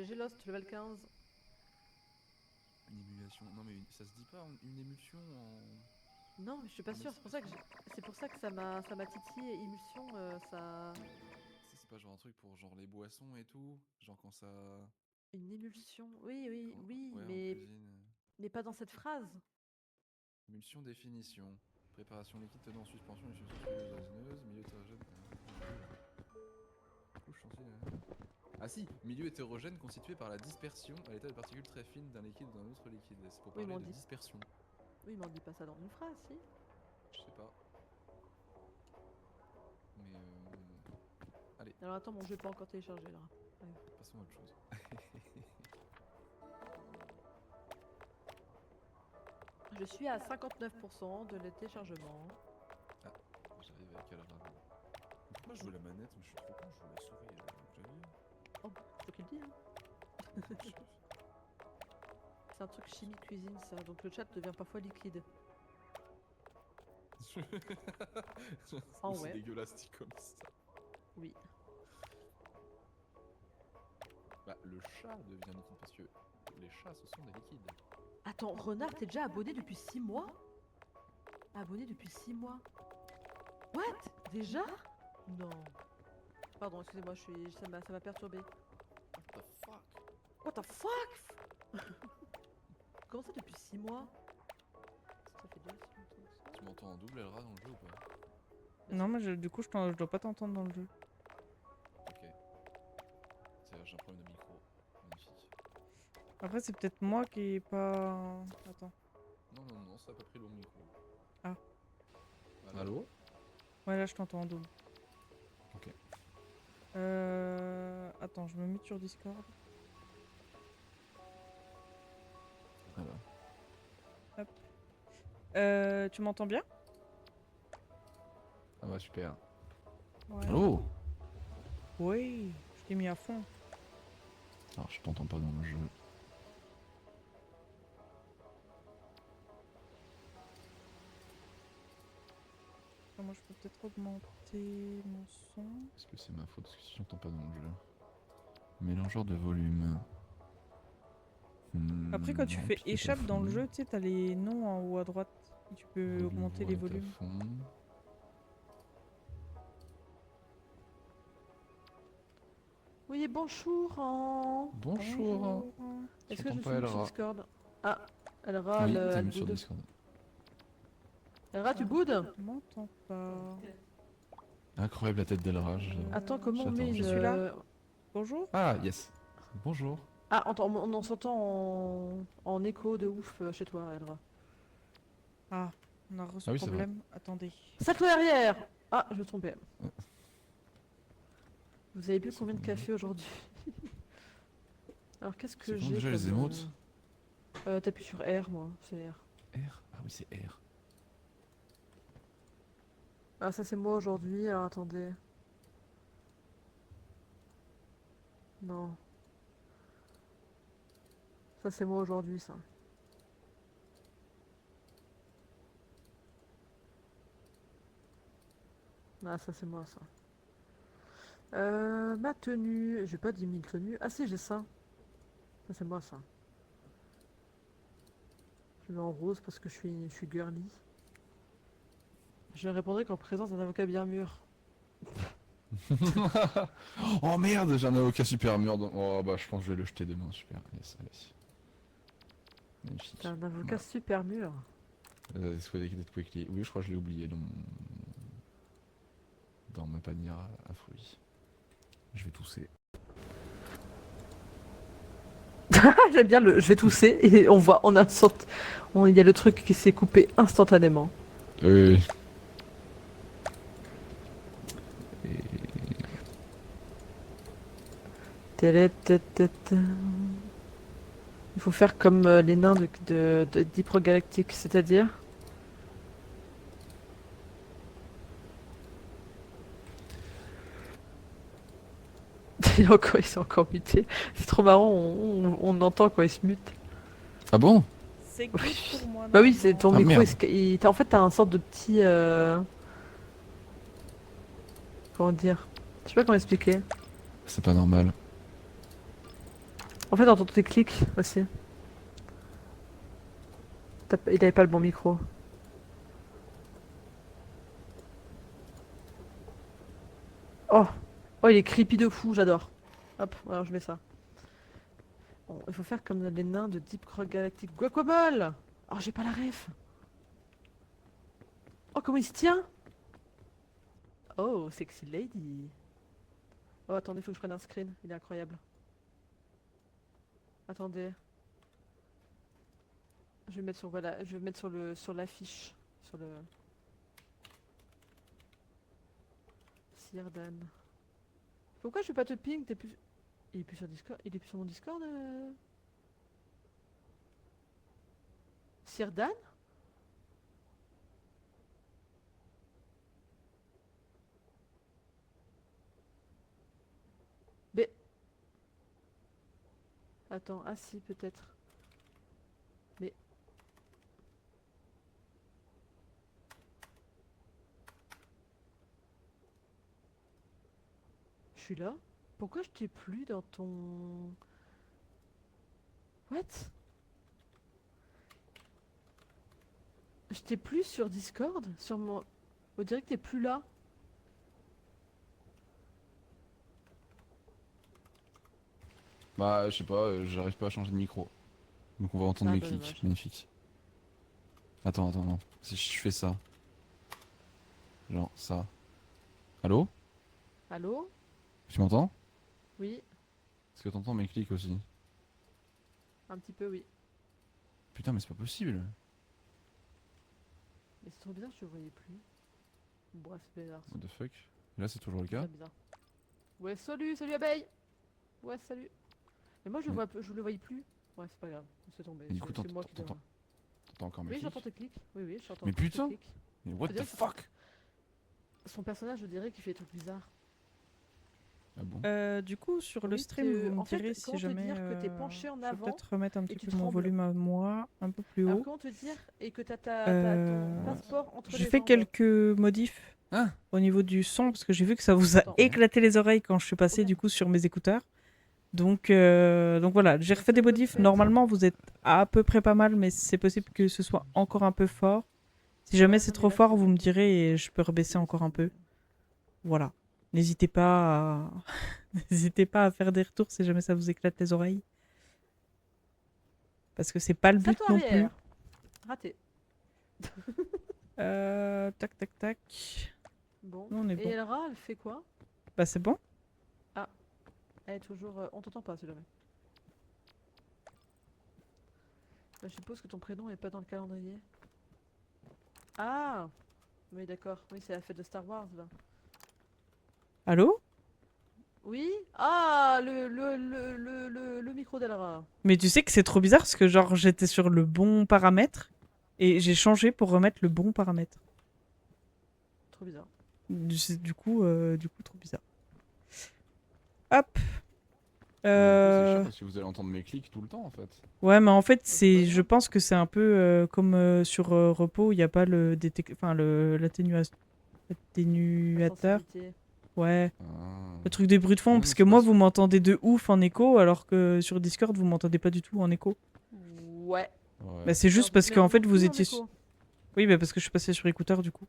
GG Lost, level 15. Une émulation. Non mais ça se dit pas une émulsion en. Non, mais je suis pas sûre, c'est pour ça que ça m'a titillé. Émulsion, ça. C'est pas genre un truc pour genre les boissons et tout. Genre quand ça. Une émulsion. Oui, oui, oui, Ouais, en mais. cuisine. Mais pas dans cette phrase. Émulsion définition. Préparation liquide tenant en suspension, une substance huileuse résineuse, milieu hétérogène. Couche sensible. Ah si, milieu hétérogène constitué par la dispersion à l'état de particules très fines d'un liquide ou d'un autre liquide. C'est pour Oui, mais parler on de dit. dispersion. Oui, mais on dit pas ça dans une phrase, si. Je sais pas. Mais allez, Alors attends, mon jeu est pas encore téléchargé là. Ouais. passons à autre chose. Je suis à 59% de le téléchargement. Ah, j'arrive avec Alra. Pourquoi je veux la manette? Mais je suis trop con, je veux la souris. Vous avez vu? Oh, c'est toi qui le dis, hein. C'est un truc chimie cuisine, ça. Donc le chat devient parfois liquide. C'est Ah aussi ouais. dégueulasse dit comme ça. Oui. Bah, le chat devient liquide parce que les chats ce sont des liquides. Attends, Renard, t'es déjà abonné depuis 6 mois? Abonné depuis 6 mois? What? Déjà? Non. Pardon, excusez-moi, ça m'a perturbé. What the fuck? What the fuck? Comment ça depuis 6 mois? Ça fait déjà si longtemps que ça. Tu m'entends en double Elra dans le jeu ou pas? Non, mais du coup, je dois pas t'entendre dans le jeu. Ok. C'est-à-dire j'ai un problème de micro. Magnifique. Après, c'est peut-être moi qui est pas. Attends. Non, ça a pas pris le bon micro. Ah. Allô? Ouais, là, je t'entends en double. Ok. Attends, je me mute sur Discord. Voilà. Tu m'entends bien? Ah bah super. Ouais. Allô? Oui, je t'ai mis à fond. Alors je t'entends pas dans le jeu. Attends, moi, je peux peut-être augmenter mon son. Est-ce que c'est ma faute parce que si j'entends pas dans le jeu? Mélangeur de volume. Après, quand tu Non, fais tout est à échappe dans le fond. jeu, tu sais, t'as les noms en haut à droite. Et tu peux Volume augmenter voix les est à volumes. fond. Oui, bonjour. Bonjour. Est-ce que je J'entends me pas suis mis sur Elra. Discord? Ah, Elra, Oui, t'es elle mis sur boude. Discord. Elra, tu boudes? Je m'entends pas. Incroyable la tête d'Elra. Attends, comment on met J'attends, une. Je suis là. Bonjour. Ah yes. Bonjour. Ah, on s'entend en écho de ouf chez toi, Elra. Ah, on a reçu Ah oui, c'est vrai. problème. Attendez. Sac arrière! Ah, je me trompais. Ouais. Vous avez bu C'est combien de bon. café aujourd'hui? Alors, qu'est-ce que C'est comment j'ai déjà comme. les émotes? T'appuies sur R, moi, c'est R. R. Ah oui, c'est R. Ah, ça, c'est moi aujourd'hui, alors attendez. Non. Ça, c'est moi aujourd'hui, ça. Ah, ça, c'est moi, ça. Ma tenue. J'ai pas 10 000 tenues. Ah, si, j'ai ça. Ça, c'est moi, ça. Je mets en rose parce que je suis girly. Je répondrai qu'en présence d'un avocat bien mûr. Oh merde, j'ai un avocat super mûr. Oh bah je pense que je vais le jeter demain. Super. Yes, allez. Magnifique. T'as un avocat super mûr. Quickly. Oui, je crois que je l'ai oublié dans ma panière à fruits. Je vais tousser. J'aime bien le. Je vais tousser et on voit, on a une sorte. Il y a le truc qui s'est coupé instantanément. Oui. Ta-da-ta-ta-ta. Il faut faire comme les nains de Deep Rock Galactic, c'est-à-dire. Ils sont encore mutés. C'est trop marrant, on entend quand ils se mutent. Ah bon? C'est good pour moi. Bah oui, c'est ton Ah, micro. merde. En fait, t'as un sorte de petit. Comment dire? Je sais pas comment expliquer. C'est pas normal. En fait, on entend tes clics aussi. Il avait pas le bon micro. Oh! Oh, il est creepy de fou, j'adore. Hop, alors je mets ça. Bon, il faut faire comme les nains de Deep Rock Galactic. Guacamole! Oh, j'ai pas la ref. Oh, comment il se tient? Oh, sexy lady. Oh, attendez, faut que je prenne un screen. Il est incroyable. Attendez. Je vais mettre sur, voilà, je vais mettre sur l'affiche. Sur le... Sirdan. Pourquoi je fais pas te ping? T'es plus... Il est plus sur Discord? Il est plus sur mon Discord Sirdan? Mais... Attends, ah si, peut-être. Mais... Je suis là? Pourquoi je t'ai plus dans ton... What? Je t'ai plus sur Discord? Sur mon... On dirait que t'es plus là. Bah, je sais pas, j'arrive pas à changer de micro. Donc on va entendre Ah, mes bah, clics. dommage. Magnifique. Attends, attends, non. Si je fais ça. Genre ça. Allô? Allô? Tu m'entends? Oui, Est-ce que t'entends mes clics aussi? un petit peu, oui. Putain, mais c'est pas possible. Mais c'est trop bizarre, je te voyais plus. Bref, c'est bizarre. What the fuck? Là, c'est toujours le C'est cas? très bizarre. Ouais, salut abeille! Ouais, salut. Mais moi, Mais- je le voyais plus. Ouais, c'est pas grave, c'est tombé. Mais du coup, C'est moi qui dois... t'entends encore mes Oui, clics? j'entends tes clics. Oui, oui, j'entends Mais tous tes putain! clics. Mais what Je the dirais que fuck? son personnage, je dirais qu'il fait des trucs bizarres. Ah bon? Du coup, sur le Oui, stream, c'est- vous me en fait, direz comment si te jamais. dire que t'es penché en Je vais avant peut-être remettre un et petit tu peu mon trembles. volume à moi, un peu plus Alors haut. comment te dire et que t'as ton Euh, passeport entre J'ai les fait jambes. quelques modifs Hein? au niveau du son parce que j'ai vu que ça vous a Attends. éclaté les oreilles quand je suis passée Oh, du coup sur mes écouteurs. Donc voilà, j'ai Mais refait des ça peut modifs. être. Normalement, vous êtes à peu près pas mal, mais c'est possible que ce soit encore un peu fort. Si jamais Ouais, c'est non, trop mais là, fort, c'est vous me bon. direz et je peux rebaisser encore un peu. Voilà. N'hésitez pas à... N'hésitez pas à faire des retours si jamais ça vous éclate les oreilles. Parce que c'est pas le but Salto non plus. arrière. Raté. Tac, tac, tac. Bon. Non, on est Et bon. Elra, elle fait quoi? Bah c'est bon. Elle est toujours. On t'entend pas, si jamais. Bah, je suppose que ton prénom est pas dans le calendrier. Ah! Oui, d'accord. Oui, c'est la fête de Star Wars, là. Allô? Oui? Ah! Le micro d'Elra. Mais tu sais que c'est trop bizarre parce que genre j'étais sur le bon paramètre et j'ai changé pour remettre le bon paramètre. Trop bizarre. Du coup, trop bizarre. Hop. Mais du coup, c'est chiant Euh... parce que vous allez entendre mes clics tout le temps en fait. Ouais, mais en fait, c'est pas c'est, grave. je pense que c'est un peu comme sur repos, il n'y a pas le l'atténuateur. Sensibilité. Ouais, Ah. le truc des bruits de fond, Non, parce mais que c'est moi, parce vous que- m'entendez de ouf en écho, alors que sur Discord, vous m'entendez pas du tout en écho. Ouais. Ouais. Bah, c'est juste Alors, parce mais qu'en non fait, vous plus en étiez. écho. Oui, bah, parce que je suis passé sur écouteur du coup.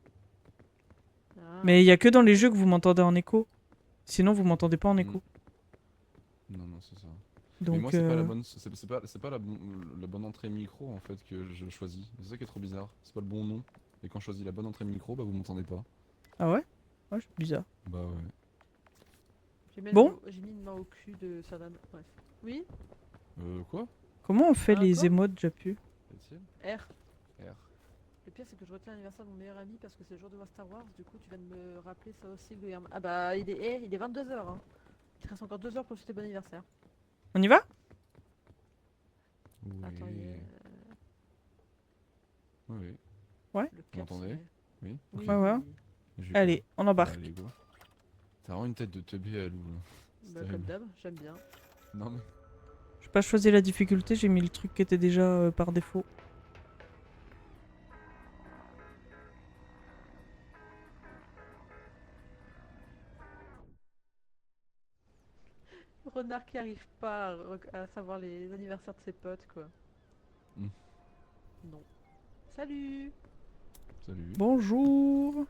Ah. Mais il y a que dans les jeux que vous m'entendez en écho. Sinon, vous m'entendez pas en écho. Non, non, c'est ça. Mais Donc, moi, c'est pas la bonne, c'est pas la bonne entrée micro en fait que je choisis. C'est ça qui est trop bizarre. C'est pas le bon nom. Et quand je choisis la bonne entrée micro, bah vous m'entendez pas. Ah ouais? Ouais, c'est bizarre. Bah ouais. Bon. J'ai mis une main au cul de Sardan. Bref. Oui? Quoi? Comment on fait les Quoi émotes, Japu? R. R. Le pire, c'est que je retiens l'anniversaire de mon meilleur ami parce que c'est le jour de voir Star Wars. Du coup, tu viens de me rappeler ça aussi, Guillaume. Ah bah, il est 22h. Hein. Il te reste encore 2 heures pour souhaiter bon anniversaire. On y va? Oui. Attends, Oui. le Vous cap m'entendez? serait- Oui. Oui. Ouais, ouais. J'ai Allez, pas- on embarque. Allez, go. T'as vraiment une tête de teubé à loup. Là. C'est Bah, comme terrible. d'hab, j'aime bien. Non mais. J'ai pas choisi la difficulté, j'ai mis le truc qui était déjà par défaut. renard qui arrive pas à savoir les anniversaires de ses potes, quoi. Hmm. Non. Salut. Salut. Bonjour.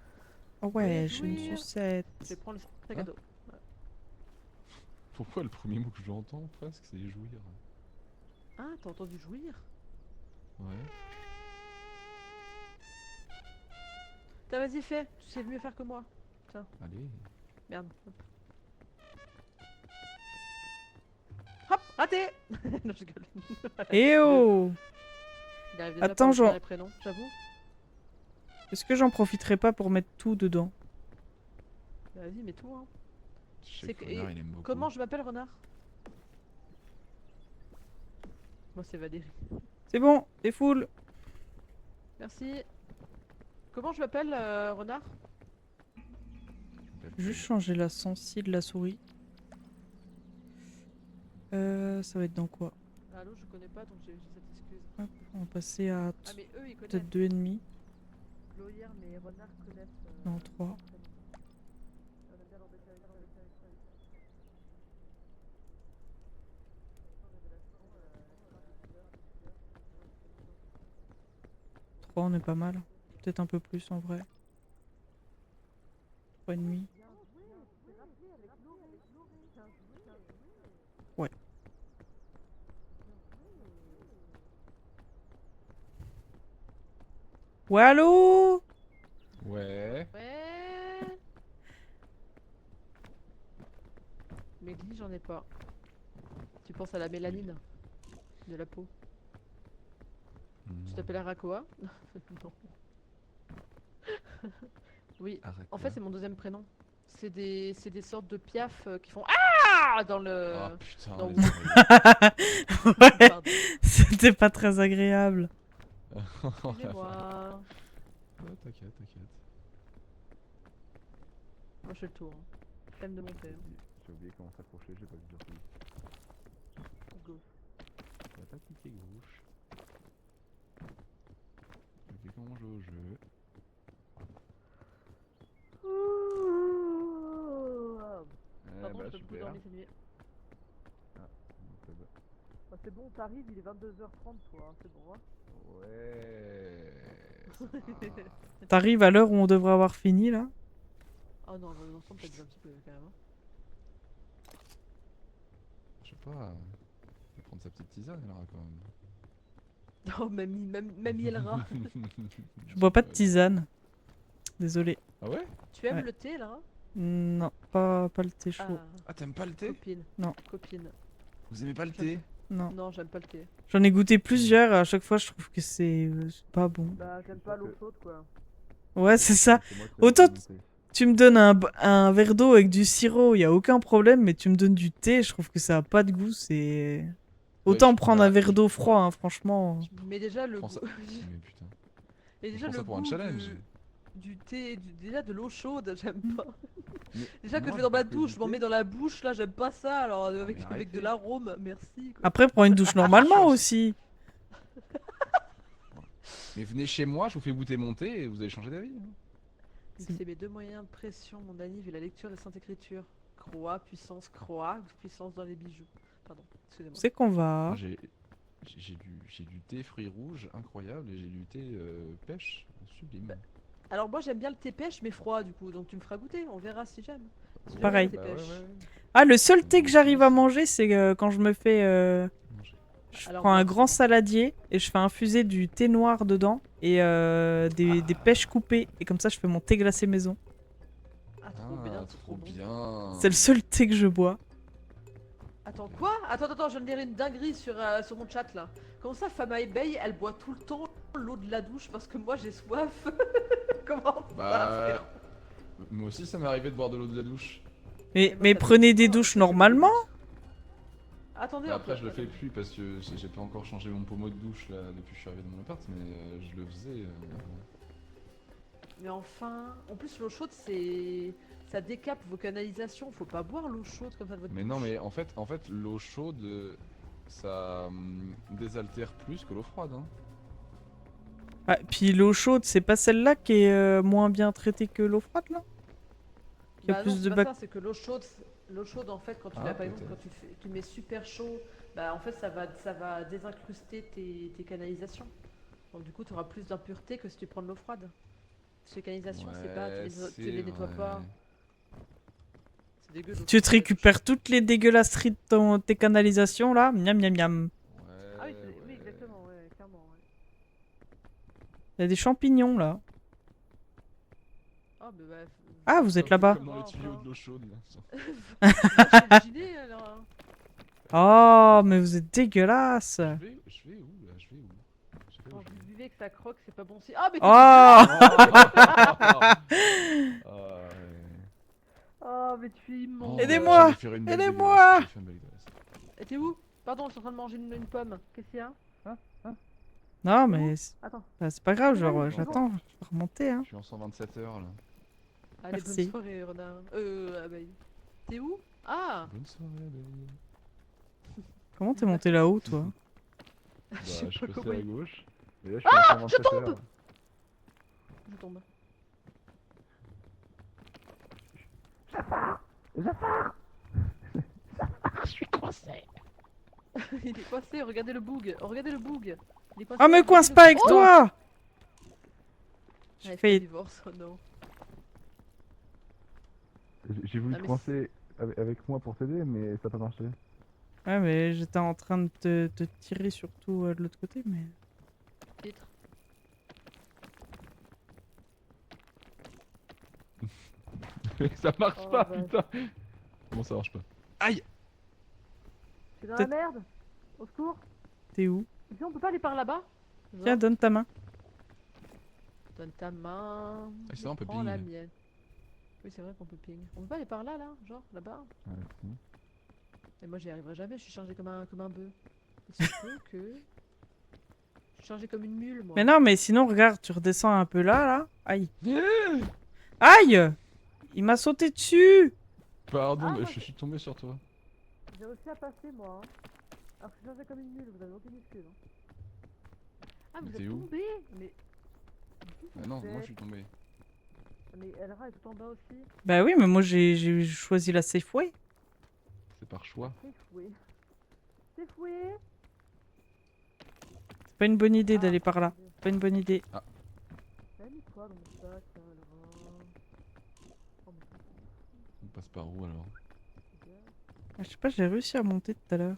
Oh ouais, Voyez j'ai une jouir. sucette. Je vais prendre le sac Hein à dos. Pourquoi le premier mot que j'entends presque, c'est jouir? Ah, t'as entendu jouir? Ouais. T'as vas-y, fais. Tu sais mieux faire que moi. Allez. Merde. Hop, raté. Non, je rigole. Eh oh! Il arrive déjà Attends, pas à Jean. les prénoms, j'avoue. Est-ce que j'en profiterai pas pour mettre tout dedans? Bah, vas-y, mets tout, hein. Je sais C'est que que- Renard, et il aime beaucoup. Comment je m'appelle, renard? Moi, c'est Valérie. C'est bon, c'est full. Merci. Comment je m'appelle, renard? Juste changer la sensi de la souris. Ça va être dans quoi? Allô, je connais pas, donc j'ai cette excuse. Hop, on va passer à Ah, mais eux, ils peut-être connaissent. 2,5. Gloyer, mais renard connaissent. Non, 3. On aime bien l'embêter avec ça. 3, on est pas mal. Peut-être un peu plus en vrai. 3,5. Ouais. Ouais, allô? Ouais. Ouais. Mais glis, j'en ai pas. Tu penses à la mélanine de la peau. Tu t'appelles Arakoa? Non. Oui. En fait, c'est mon deuxième prénom. C'est des sortes de piafs qui font Ah dans le. Ah putain, dans les le- oreilles. Ouais, Pardon. c'était pas très agréable. Excusez-moi. Ouais, t'inquiète, t'inquiète. Moi, je fais le tour. Flemme de monter. J'ai oublié comment s'approcher, j'ai pas vu dire Go. On va pas cliquer gauche. Ok, comment jouer au jeu? Pardon, bah je peux beaucoup super. dormir cette nuit. Ah, bon, ça va. Bah, c'est bon, t'arrives, il est 22h30, toi. Hein, c'est bon, hein. Ouais. ça va. T'arrives à l'heure où on devrait avoir fini là? Oh non, on va ensemble peut-être un petit peu quand même. Hein. Je sais pas. On va prendre sa petite tisane, elle aura quand même. Oh, mamie elle rat. Je bois pas de tisane. Désolé. Ah ouais? Tu aimes Ouais. le thé là? Non, pas le thé chaud. Ah, Ah, t'aimes pas le thé? copine. Non. Copine. Vous aimez pas le thé? Non. Non, j'aime pas le thé. J'en ai goûté plusieurs, à chaque fois je trouve que c'est pas bon. Bah, j'aime pas l'eau chaude quoi. Ouais, c'est ça. moi qui Autant aime pas le thé. Tu me donnes un verre d'eau avec du sirop, y a aucun problème, mais tu me donnes du thé, je trouve que ça a pas de goût, c'est... Autant je- prendre bah, un verre d'eau froid, hein, franchement. Mais déjà, le Prends goût. ça. Mais putain. Mais Je déjà, prends le ça pour un goût challenge. du thé, déjà de l'eau chaude, j'aime pas. Mais Déjà que je moi, vais dans ma je fais douche, du je m'en thé. mets dans la bouche, là, j'aime pas ça. Alors, avec mais de arrêtez. l'arôme, merci. Quoi. Après, prends une douche normalement aussi. Mais venez chez moi, je vous fais goûter mon thé et vous allez changer d'avis. hein. C'est mes deux moyens de pression, mon Dani, vu la lecture de la Sainte Écriture. Croix, puissance dans les bijoux. Pardon, excusez-moi. C'est qu'on va... Moi, j'ai du thé fruits rouges incroyable et j'ai du thé pêche sublime. Alors, moi, j'aime bien le thé pêche, mais froid, du coup. Donc, tu me feras goûter, on verra si j'aime. Ouais, pareil. bah ouais, ouais. Ah, le seul thé que j'arrive à manger, c'est quand je me fais... Manger. Je Alors, prends un moi, grand c'est bon. saladier et je fais infuser du thé noir dedans et des pêches coupées. Et comme ça, je fais mon thé glacé maison. Ah, trop Ah, bien, trop bon. bien. C'est le seul thé que je bois. Attends, quoi? Attends, je viens de lire une dinguerie sur mon chat là. Comment ça, Fama Ebeille, elle boit tout le temps l'eau de la douche parce que moi j'ai soif? Comment ça, Bah, frère? moi aussi ça m'est arrivé de boire de l'eau de la douche. Et moi, Mais ça me prenez fait des pas, douches ça, normalement. Attendez, Mais on après peut- je le fais plus parce que j'ai pas encore changé mon pommeau de douche là depuis que je suis arrivé dans mon appart, mais je le faisais. Mais enfin, en plus l'eau chaude ça décape vos canalisations, faut pas boire l'eau chaude comme ça de votre Mais non, douche. mais en fait l'eau chaude ça désaltère plus que l'eau froide. Hein. Ah, puis l'eau chaude, c'est pas celle-là qui est moins bien traitée que l'eau froide là? Qui a Bah plus non, de c'est pas bac- ça, c'est que l'eau chaude, L'eau chaude, en fait, quand tu Ah, l'as, par exemple, peut-être. quand tu mets super chaud, bah en fait, ça va désincruster tes canalisations. Donc, du coup, tu auras plus d'impuretés que si tu prends de l'eau froide. Parce que les canalisations, c'est pas, Ouais, tu c'est les nettoies pas. vrai. C'est dégueu l'eau Tu chaude, te c'est la douche. récupères toutes les dégueulasseries de tes canalisations là. Miam miam miam. Ah oui, Ouais, oui, ouais. exactement, ouais, clairement. Ouais. Il y a des champignons là. Ah, bah, Ah, va, vous C'est êtes un peu là-bas. comme dans les va, tuyaux enfin. de l'eau chaude là. Va chez le gilet, alors. Hein. Oh, mais vous êtes dégueulasse. Je vais où là? Je vais où? Je sais pas où Quand je vous vais. buvez que ça croque, c'est pas bon si. Ah, mais t'es Oh. dégueulasse! Ah, ouais. Oh, mais tu es Oh, immonde! Aidez-moi. j'allais faire une blague dégueulasse. Aidez-moi. J'ai fait une blague dégueulasse. Et t'es où? Pardon, je suis en train de manger une pomme. Qu'est-ce qu'il y a? Hein? Hein? Non, T'es mais où? Attends. bah, c'est pas grave, Mais vas-y, genre c'est bon. j'attends, je vais remonter hein. Je suis en 127 heures là. Allez, bonne Merci. soirée, renard. Abeille. T'es où? Ah! Bonne soirée, abeille. Comment t'es monté là-haut toi? Je Bah, sais je pas passais comment à il... gauche. Et là, je suis en Je 127 tombe! heures. Je tombe. Je suis coincé. Il est coincé, regardez le bug. Oh, regardez le bug. Il est coincé. Oh, me coince regardez pas avec oh toi! J'ai Allez, fais failli. divorce, oh non. J'ai voulu Ah, te mais coincer avec moi pour t'aider, mais ça n'a pas marché. Ouais, mais j'étais en train de te tirer surtout de l'autre côté, mais. titre. Ça marche Oh, pas, bah. putain. Comment ça marche pas? Aïe! C'est dans la Peut-être- merde. Au secours. T'es où? Viens, on peut pas aller par là-bas? Tiens, Genre, donne ta main. donne ta main. Ah, c'est vrai, on peut prends la ping. mienne. Oui, c'est vrai qu'on peut ping. On peut pas aller par là, là? Genre, là-bas? Ouais, si. Et moi, j'y arriverai jamais, je suis chargé comme un bœuf. Il se peut que... Je suis chargé comme une mule, moi. Mais non, mais sinon, regarde, tu redescends un peu là, là. Aïe. Aïe! Il m'a sauté dessus! Pardon, Ah, mais moi, je suis tombé sur toi. j'ai réussi à passer, moi. Hein. Alors que je suis chargé comme une mule, vous avez aucune excuse. Hein. Ah, Mais vous t'es êtes où tombé. Mais... Ah non, moi je suis tombé. Mais Elra est tout en bas aussi. Bah oui, mais moi j'ai choisi la safe way. C'est par choix. C'est foué. C'est foué. C'est pas une bonne idée Ah, d'aller par là. attendez. C'est pas une bonne idée. T'as mis quoi dans mon sac, Elra? Oh, mais ça, On passe par où alors? c'est bien. Ah, je sais pas, j'ai réussi à monter tout à l'heure.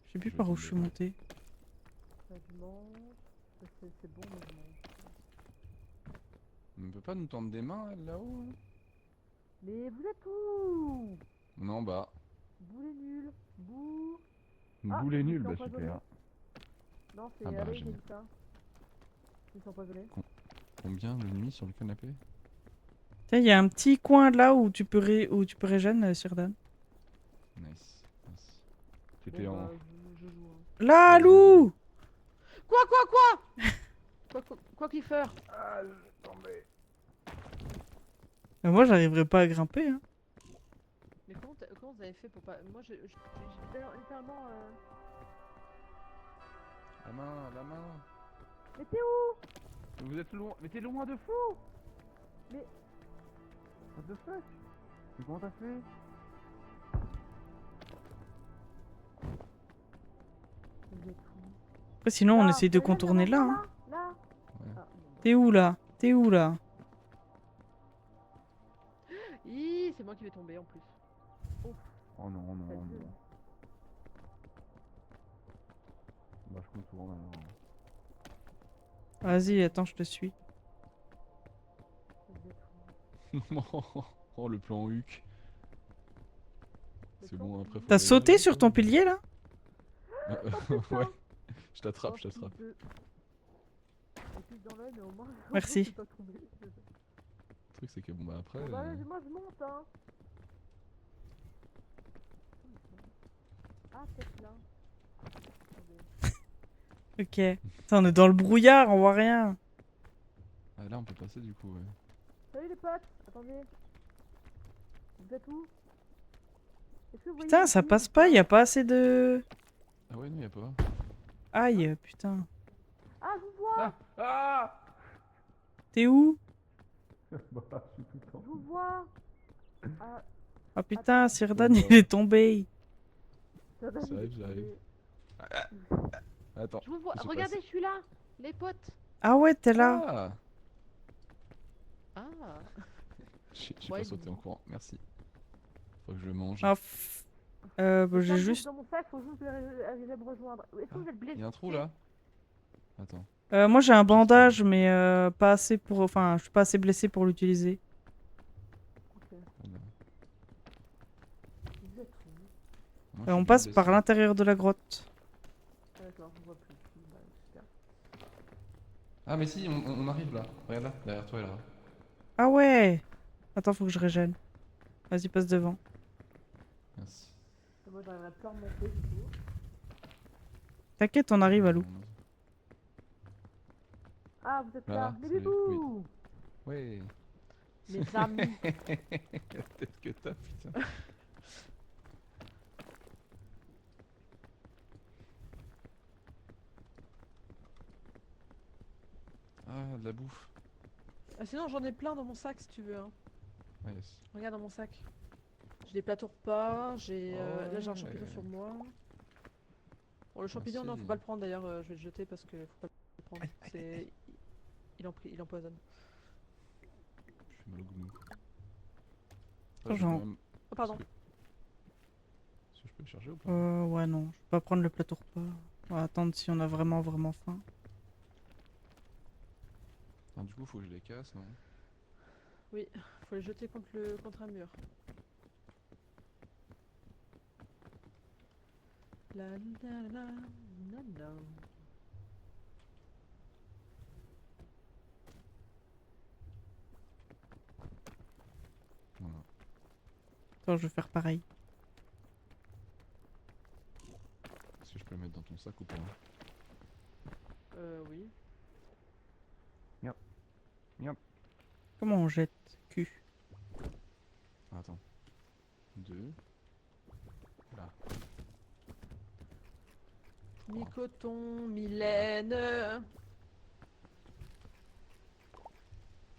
Je sais plus Je vais par où je suis tomber. monté. Ça, je mange. Ça, c'est bon, mais je mange. On peut pas nous tendre des mains là-haut? Mais vous êtes où? Non, bah. Bouh les nuls. Bouh. Une Ah, boule est je me nulle, suis bah empoisonnée. super. Non, c'est Ah bah, Alain qui a génial. dit ça. Je me suis empoisonnée. Combien de nuit sur le canapé? Tiens, il y a un petit coin là où tu peux, où tu peux régène, Sirdan. Nice. Nice. Bon, C'était en. bah, je joue. Hein. Là, Ouais, loup! Quoi qu'il faire? Ah, je suis tombé. Moi, j'arriverai pas à grimper. Hein. Mais comment vous avez fait pour pas... Moi, j'ai littéralement... La main, la main. Mais t'es où? Vous êtes loin. Mais t'es loin de fou! Mais... What the fuck? Mais comment t'as fait? Vous êtes où? Après, sinon, on Là, essaye de vous voyez, contourner là. Hein. Là. Ouais. Ah, bon, bah. T'es où là? T'es où là? Hi, c'est moi qui vais tomber en plus. Oh non, non, Cette non. gueule. Bah, je contourne alors. Vas-y, attends, je te suis. Vous êtes où? Oh, le plan Huc. Le C'est plan bon, Huc. après faut T'as aller sauté nager, sur quoi. ton pilier là? Ouais. Je t'attrape, Oh, je t'attrape. fils de- Et puis dans l'œil, mais au moins... Merci. je suis pas tombée. Le truc, c'est que bon, bah après. Bon, bah, moi je monte, hein. Ah, peut-être là. Attendez. Ok. Attends, on est dans le brouillard, on voit rien. Ah, là, on peut passer du coup, ouais. Salut les potes. Attendez. Vous êtes où? Est-ce que vous voyez Putain, une ça fille passe ou pas, y a pas assez de. Ah, ouais, non, y'a pas. Aïe, putain. Ah, je vous vois. Ah! T'es où? Bah, je suis tout le temps. Je vous vois. Ah, Ah putain, Attends. Sirdan, Bon, il bah. est tombé. J'arrive. Attends. Je vous vois. qu'est-ce qui se Regardez, passe je suis là. Les potes. Ah ouais, t'es là. Ah Ah. J'ai Ouais, pas sauté en courant, merci. Faut que je le mange. Ah, bah, j'ai J'ai juste... dans mon sac, faut juste aller me rejoindre. Est-ce que vous êtes blessé? Il y a un trou là. Attends. Moi j'ai un J'espère. bandage, mais pas assez pour... Enfin, je suis pas assez blessé pour l'utiliser. Ok. Voilà. Vous êtes où? Moi, je On suis bien passe par blessé. l'intérieur de la grotte. Ah, d'accord, je vois plus. Bah, super. Ah mais si, on arrive là. Regarde là, derrière toi là. Ah ouais. Attends, faut que je régène. Vas-y, passe devant. Merci. Moi, j'arriverai plus à remonter du coup. T'inquiète, on arrive à Lou. Ah, vous êtes Là, là. Mais salut, bibou! Ouais. Mes amis. La tête que t'as, putain. Ah, de la bouffe. Ah, sinon, j'en ai plein dans mon sac si tu veux. Hein. Ah, yes. Regarde dans mon sac. J'ai des plateaux repas, j'ai. Là, j'ai un Ouais. champignon sur moi. Bon, le champignon, non, Merci. faut pas le prendre d'ailleurs, je vais le jeter parce que faut pas le prendre. C'est. Il empoisonne. Je fais mal au genou. Attends, Ah, j'ai j'en- quand même... Oh, pardon. Est-ce que je peux le charger ou pas? Ouais, non. Je peux pas prendre le plateau repas. On va attendre si on a vraiment faim. Ah, du coup, faut que je les casse, non? Oui, faut les jeter contre un mur. La la la la la. Voilà. Attends, je vais faire pareil. Est-ce que je peux le mettre dans ton sac ou pas? Oui. Comment on jette? Cul. Ah, attends. 2. Là. Mi-coton, mi-laine.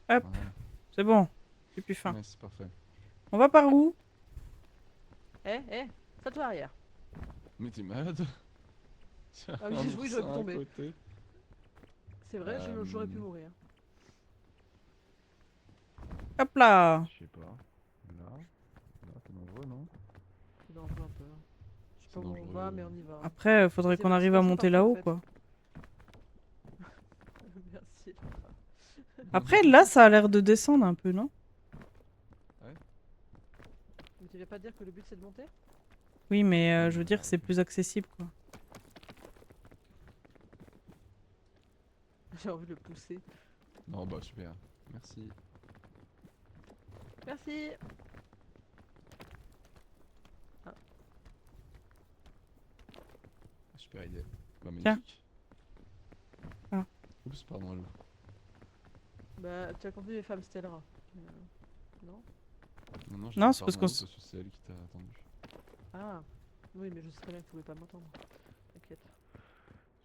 Hop, Voilà. c'est bon. J'ai plus faim. Ouais, c'est parfait. On va par où? Fais-toi arrière. Mais t'es malade? Tiens, Ah oui, un oui, j'aurais pu oursin à tomber. côté. C'est vrai, j'aurais pu mourir. Hop là. Je sais pas. Là. Là, c'est dangereux, non? C'est dangereux un peu. Je sais C'est pas où on dangereux. va, mais on y va. Après, faudrait C'est qu'on c'est arrive à dangereux monter partout, en là-haut, fait. quoi. Merci. Après, là, ça a l'air de descendre un peu, non? Mais tu viens pas dire que le but c'est de monter? Oui, mais je veux dire, c'est plus accessible, quoi. J'ai envie de le pousser. Non, bah super. Merci. Merci. Super idée. Bah, Tiens. magnifique. Ah. Oups, pardon, Alou. Bah, tu as conduit les femmes Stellra. Non? Non, j'ai Non, dit c'est parce pardon, qu'on Alou, s- parce que c'est elle qui t'a attendu. Ah. Oui, mais je sais très bien que tu pouvais pas m'entendre. T'inquiète.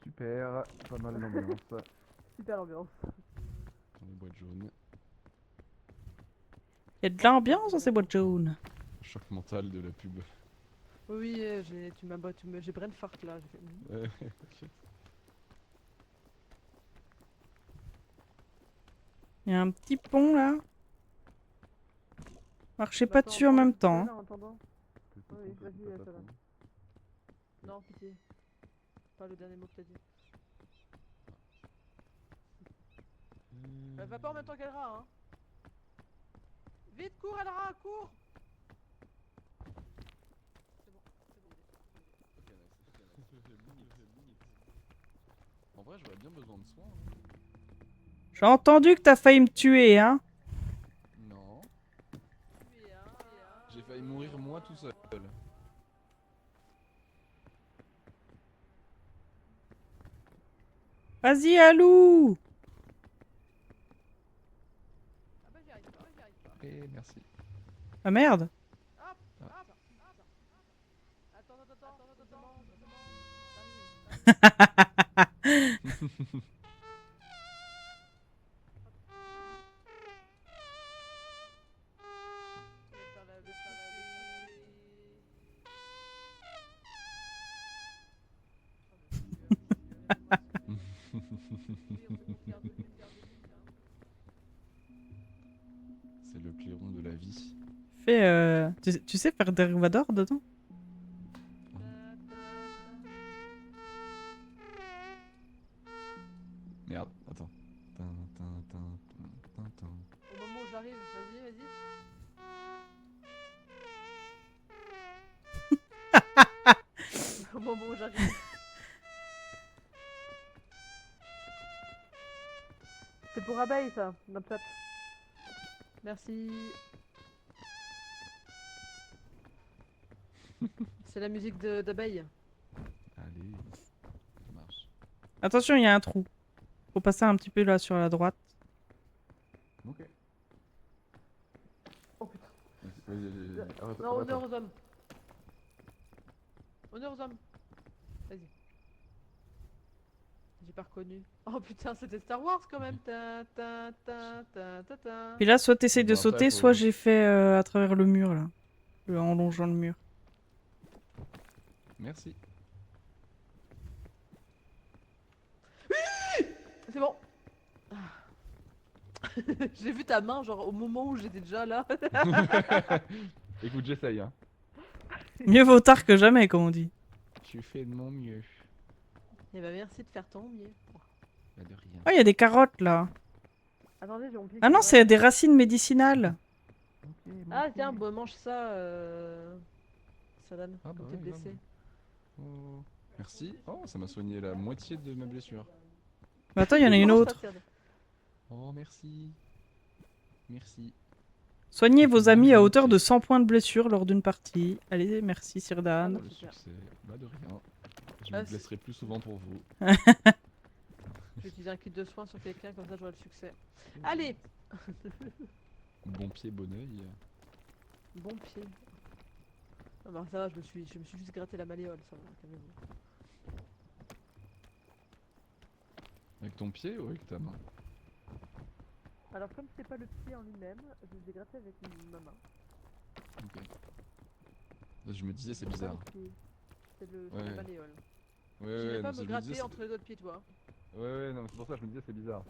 Super, pas mal l'ambiance. Super l'ambiance. Dans les boîtes jaunes. Il y a de l'ambiance dans ces boîtes jaunes. Choc mental de la pub. Oui, j'ai brain fart là. J'ai fait, Ouais, ok. Il y a un petit pont, là. Marchez Bah, pas attends, dessus en prends même le temps. pistolet en attendant. Oui, vas-y, ça va. Non, pitié. Pas le dernier mot que t'as dit. Va pas en même temps qu'elle rat, hein. Vite, cours, elle rat, cours. C'est bon, En vrai, j'aurais bien besoin de soins. Hein. J'ai entendu que t'as failli me tuer, hein. Non. J'ai failli mourir moi tout seul. Vas-y, Alou. Ah bah j'y arrive pas, j'y arrive pas. Et merci. Ah merde. Hop, Ah. hop, hop. Attends, j'arrive. Je vais faire la- Tu sais faire Dark Vador dedans? Merde, attends. Tin, tin, tin, tin, tin, tin. Au moment où j'arrive, vas-y, vas-y. Au moment où j'arrive. C'est pour abeille ça, notre chat. Merci. C'est la musique d'abeille. Allez, ça marche. Attention, il y a un trou. Faut passer un petit peu là sur la droite. Ok. Oh putain. Vas-y, arrête, Non, arrête. honneur aux hommes. Honneur aux hommes. Vas-y. J'ai pas reconnu. Oh putain, c'était Star Wars quand même. Ta ta ta ta ta ta. Puis là, soit t'essayes de Bon, après, sauter, faut- soit j'ai fait à travers le mur là. En longeant le mur. Merci. C'est bon. Ah. J'ai vu ta main, genre au moment où j'étais déjà là. Écoute, j'essaye, hein. Mieux vaut tard que jamais, comme on dit. Tu fais de mon mieux. Eh ben merci de faire ton mieux. Pas de rien. Oh, il y a des carottes là. Attendez, j'ai mon pied Ah qui non, me c'est des racines médicinales. Ah tiens, bah, mange ça, Sadan, Ah, bah quand t'es ouais, blessé. grave. Oh. Merci. Oh, ça m'a soigné la moitié de ma blessure. Mais attends, il y en a une Mange autre. ça, Sadan. Oh, merci. Merci. Soignez vos amis à hauteur de Magnifique. 100 points de blessure lors d'une partie. Allez, merci Ah, Sirdan. bah, Le super. succès. Bah, de rien. Je Ah, me c'est- blesserai plus souvent pour vous. Je vais utiliser un kit de soins sur quelqu'un, comme ça j'aurai le succès. Allez. Bon pied, bon oeil. Bon pied. Ah bah ça va, je me suis juste gratté la malléole, ça va, calmez-vous. Avec ton pied ou avec ta main? Alors comme c'est pas le pied en lui-même, je les ai grattés avec ma main. Ok. Je me disais, c'est pas bizarre. le pied, c'est Ouais. La malléole. Ouais, J'irai ouais, pas non, me je me gratter disais, entre les deux pieds, toi. ouais, ouais, non, c'est pour ça que je me disais, c'est bizarre.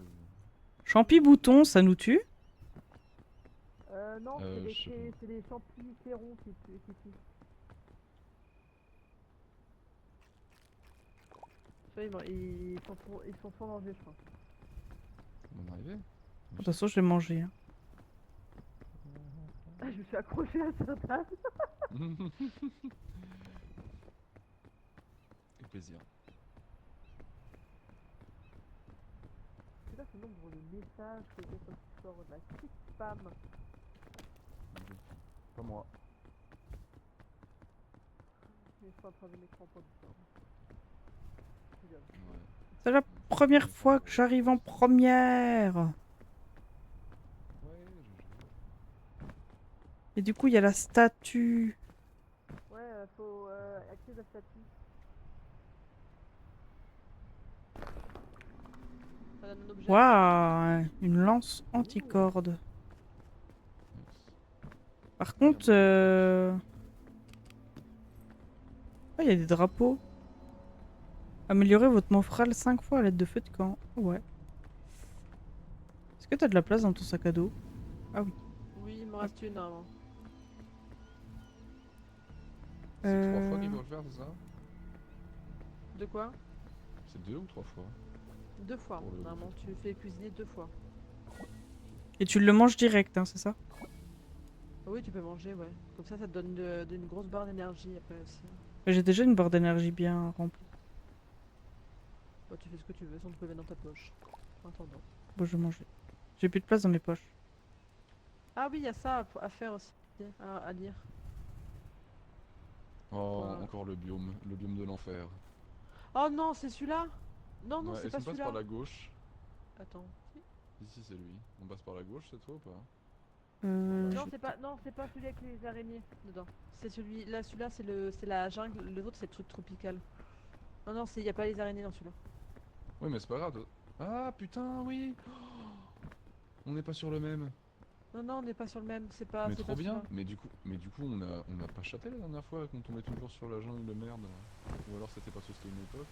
Champi-bouton, ça nous tue? Non, je sais pas. c'est les champis clairons qui tuent. Tu vois, Ils sont sans danger, je crois. On va en arriver. De toute façon, je vais manger. Hein. Ah, je me suis accrochée à certains. Avec plaisir. C'est là ce nombre de messages que j'ai sur le sort de la petite spam. Pas moi. Mais je suis en train de m'écran pour Discord. Ouais. C'est la première fois que j'arrive en première. Ouais, Et du coup, il y a la statue. Ouais, faut activer la statue. Ça donne un objet. Waouh, une lance anti-corde. Par contre, ah, il y a des drapeaux. Améliorez votre morale 5 fois à l'aide de feu de camp. Ouais. Est-ce que t'as de la place dans ton sac à dos? Oui, il me reste une avant. C'est 3 fois qu'il faut le faire, c'est ça? De quoi? C'est 2 ou 3 fois? 2 fois. Pour le- Normalement, tu fais cuisiner 2 fois. Et tu le manges direct, hein, c'est ça? Oui, tu peux manger, ouais. Comme ça te donne une grosse barre d'énergie après aussi. J'ai déjà une barre d'énergie bien remplie. Bah, tu fais ce que tu veux, sinon tu peux mettre dans ta poche. En attendant. Bon, je vais manger. J'ai plus de place dans mes poches. Ah oui, il y a ça à faire aussi. À lire. Oh, Quoi? encore le biome de l'enfer. Oh non, c'est celui-là? Non, non, Ouais, c'est est-ce pas qu'on passe celui-là. par la gauche? Attends. Ici, c'est lui. On passe par la gauche cette fois ou pas? Non, Je- c'est pas celui avec les araignées dedans. C'est celui-là, c'est la jungle, le autre c'est le truc tropical. Non, non, il y a pas les araignées dans celui-là. Oui, mais c'est pas grave. Ah putain, oui! On n'est pas sur le même. Non, non, on n'est pas sur le même, c'est pas, Mais c'est trop pas bien. celui-là. Mais du coup, on a pas chaté la dernière fois qu'on tombait toujours sur la jungle de merde. Ou alors c'était parce que c'était une époque.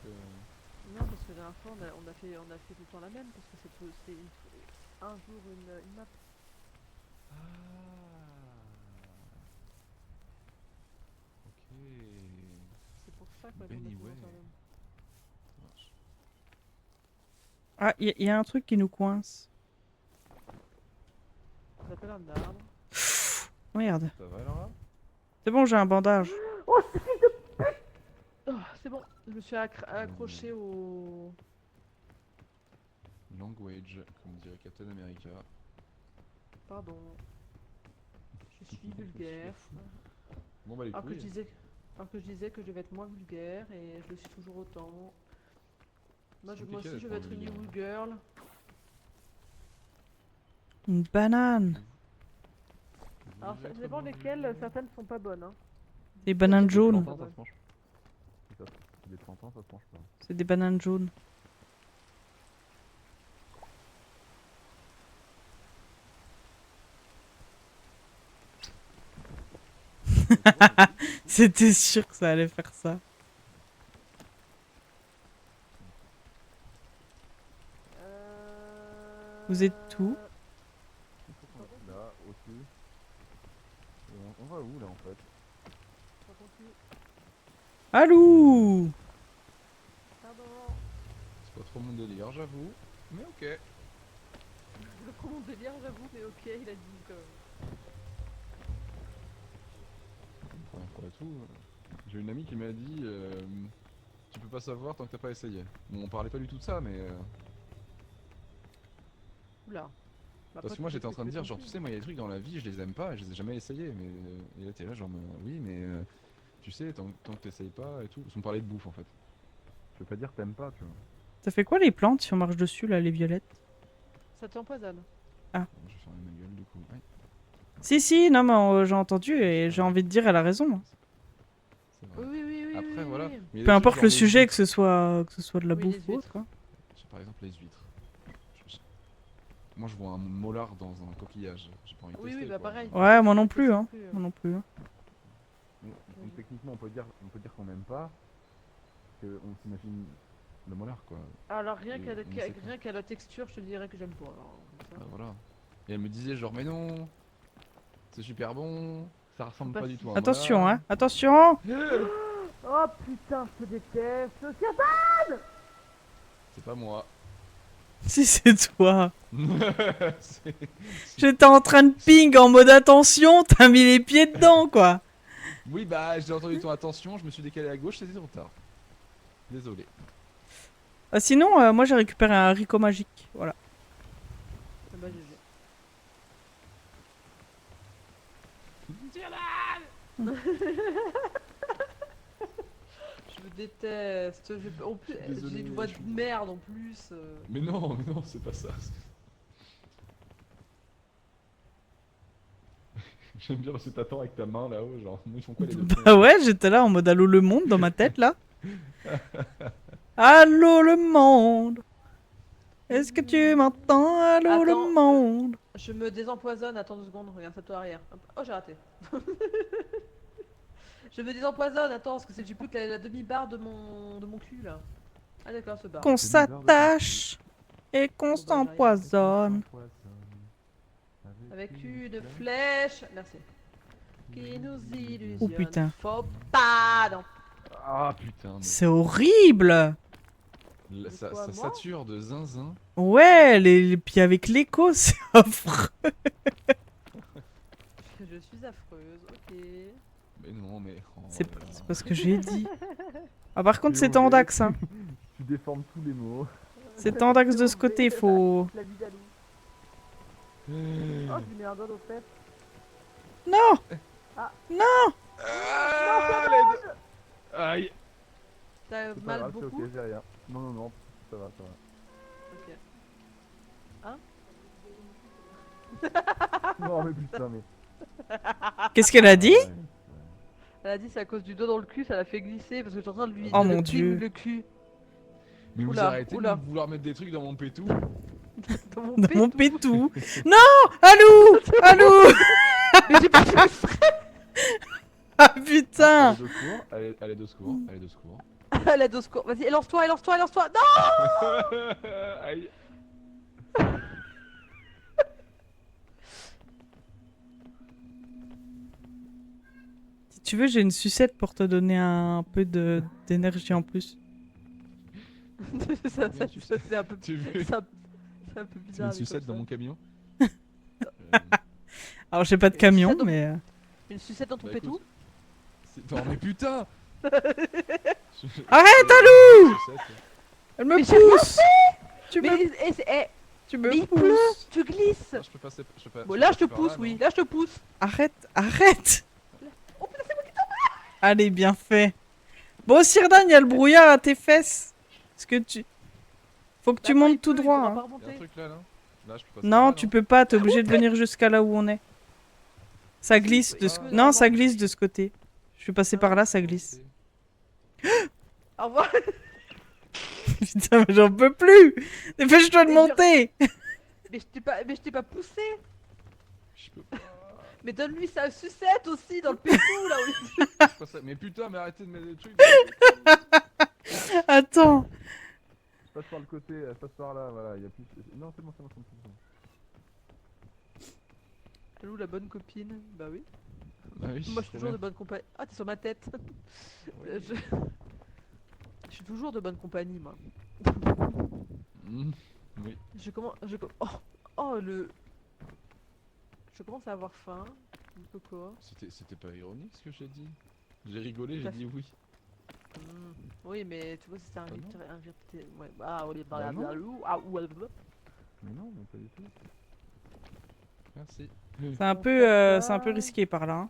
Non, parce que la dernière fois on a fait tout le temps la même, parce que c'est un jour une map. Ah. ça, faut Anyway. mettre dans un même. Ça marche. Ah, il y a un truc qui nous coince. Ça s'appelle un arbre. Merde. Ça va Laura? C'est bon, j'ai un bandage. Oh, c'est fils de pute. Oh, c'est bon, je me suis accroché au... Language, comme dirait Captain America. Pardon. Je suis vulgaire. Bon bah les Alors que, couilles. alors que je disais que je vais être moins vulgaire et je le suis toujours autant. Moi, C'est moi compliqué aussi je d'être vais être moins une vulgaire. new girl. Une banane. Alors ça dépend lesquelles, certaines sont pas bonnes. Hein. Des bananes Des jaunes. plantes. Ça se mange. Des 30 ans, ça se mange pas. C'est des bananes jaunes. C'était sûr que ça allait faire ça. Vous êtes où? Là, au-dessus. On va où là en fait? Allô? Pardon. C'est pas trop mon délire, j'avoue. Mais ok. Le trop mon délire, j'avoue, mais ok, il a dit quand même. Première fois et tout. J'ai une amie qui m'a dit tu peux pas savoir tant que t'as pas essayé. Bon, on parlait pas du tout de ça, mais. Oula. Parce que moi j'étais en train de dire, genre, tu sais, moi il y a des trucs dans la vie, je les aime pas, je les ai jamais essayés. Mais. Et là t'es là, genre, oui, mais. Tu sais, tant que t'essayes pas et tout. Parce qu'on parlait de bouffe en fait. Je veux pas dire t'aimes pas, tu vois. Ça fait quoi les plantes si on marche dessus là, les violettes? Ça t'empoisonne. Je vais fermer ma gueule du coup. Ouais, Si, non mais j'ai entendu et j'ai envie de dire elle a raison. Hein. c'est Oui, vrai. oui, oui, oui. Après, oui, voilà. oui. Mais il y a des Peu trucs importe genre le les sujet, huîtres. que ce soit de la Oui, bouffe les ou autre. huîtres. Hein. Par exemple, les huîtres. Moi je vois un molar dans un coquillage. J'ai pas envie de Oui, tester. oui, bah quoi. pareil. Ouais, moi non Je plus. sais Hein. plus, Moi non plus. Hein. Donc, techniquement, on peut dire qu'on n'aime pas, qu'on s'imagine le molar quoi. Alors rien Et qu'à on sait pas. rien qu'à la texture, je te dirais que j'aime pas. Alors, comme ça. Bah, voilà. Et elle me disait genre mais non, c'est super bon, ça ressemble pas pas du si- tout à un Attention, molar. hein. Attention. Oh putain, je te déteste. C'est pas moi. Si c'est toi. C'est- J'étais en train de ping en mode attention, t'as mis les pieds dedans quoi. Oui bah j'ai entendu ton attention, je me suis décalé à gauche, c'était trop tard. Désolé. Sinon, moi j'ai récupéré un haricot magique. Voilà. Ah bah GG. Je me déteste. En plus, Je suis désolé, j'ai une voix je de suis- merde en plus. Mais non, c'est pas ça. J'aime bien parce que t'attends avec ta main là-haut, genre ils font quoi les deux Bah ouais, j'étais là en mode allô le monde dans ma tête là. Allô le monde. Est-ce que tu m'entends? Allô Attends, le monde. Je me désempoisonne, attends 2 secondes, regarde, fais-toi arrière. Hop. Oh, j'ai raté. Je me désempoisonne, attends, parce que j'ai plus que la demi-barre de mon cul là. Ah d'accord, ce bar. Qu'on s'attache et qu'on Bon, bah, j'arrive. s'empoisonne. Avec une flèche, merci. Qui nous illusionne. Oh, putain. Faut pas, non. Ah putain, mais C'est horrible. ça, quoi, ça moi sature de zinzin. Ouais, puis avec l'écho, c'est affreux. Je suis affreuse, ok. Mais non, mais. Oh C'est là là. c'est pas ce que j'ai dit. Ah, par contre, c'est tendax. Hein. Tu déformes tous les mots. C'est tendax de ce côté, faut. La vie d'Alou. Oh, je lui mets un doigt aux fesses. Non. Ah. Non. Aïe! T'as mal beaucoup j'ai rien. Non, ça va. Ok. Non, mais putain, mais. Qu'est-ce qu'elle a dit? Elle a dit c'est à cause du doigt dans le cul, ça l'a fait glisser parce que j'étais en train de lui Oh, de mon le Dieu. le cul Mais vous Oula, arrêtez oula. de vouloir mettre des trucs dans mon pétou? dans mon Dans mon pétou. pétou. Non. Allô. Allô. Mais j'ai pas fait exprès. Ah putain. Allez de secours. Elle aide au secours. Vas-y, lance-toi. Non. Aïe. tu veux, j'ai une sucette pour te donner un peu d'énergie en plus. ça, Oui, tu sais. c'est un peu, Tu veux c'est un peu tu veux bizarre. une dit comme sucette dans ça. mon camion Alors, j'ai pas de Une camion, sucette dans- mais... Une sucette dans ton Bah, pétou? écoute, Non mais putain Arrête, Alou Elle me Mais j'ai rien pousse. Tu Mais, me, eh, tu me mais il pousses. pleut, tu glisses. Je peux passer. Bon, là je te pousse, oui, là je te pousse. Arrête, arrête. Oh putain, c'est moi qui Allez, bien fait. Bon, Sirdan, il y a le brouillard à tes fesses. Est-ce que tu... Faut que tu Bah, après, il montes tout pleut, il droit. pourra hein. pas Y'a un remonter. truc là, là Là, je peux passer Non, par là, tu peux pas, t'es obligé de venir jusqu'à là où on est. Ça glisse de ce... oui, Non, ça normalement. glisse de ce côté. Je suis passé par là, ça glisse. Au revoir. Putain, mais j'en peux plus. Dépêche-toi de Mais je- monter. Mais je t'ai pas poussé. Je peux pas. Mais donne-lui sa sucette aussi dans le pétou là. Je passe à- Mais putain, mais arrêtez de mettre des trucs. Attends. Je passe par le côté, elle passe par là, voilà, il y a plus. Non, c'est bon, c'est bon, c'est bon. c'est bon. Alou, la bonne copine. Bah oui. Ah oui, Moi je suis trop toujours bien. de bonne compagnie. Ah, t'es sur ma tête. Oui. Je suis toujours de bonne compagnie, moi. Mmh, Oui. Le. Je commence à avoir faim. Coco. C'était pas ironique ce que j'ai dit. J'ai rigolé, Tout j'ai à fait. dit oui. Oui, mais tu vois, si c'était non. invité. Ouais, bah, on est dans Bah la non. Alou. Ah, ou Mais non, mais pas du tout. Merci. C'est un peu risqué par là. hein.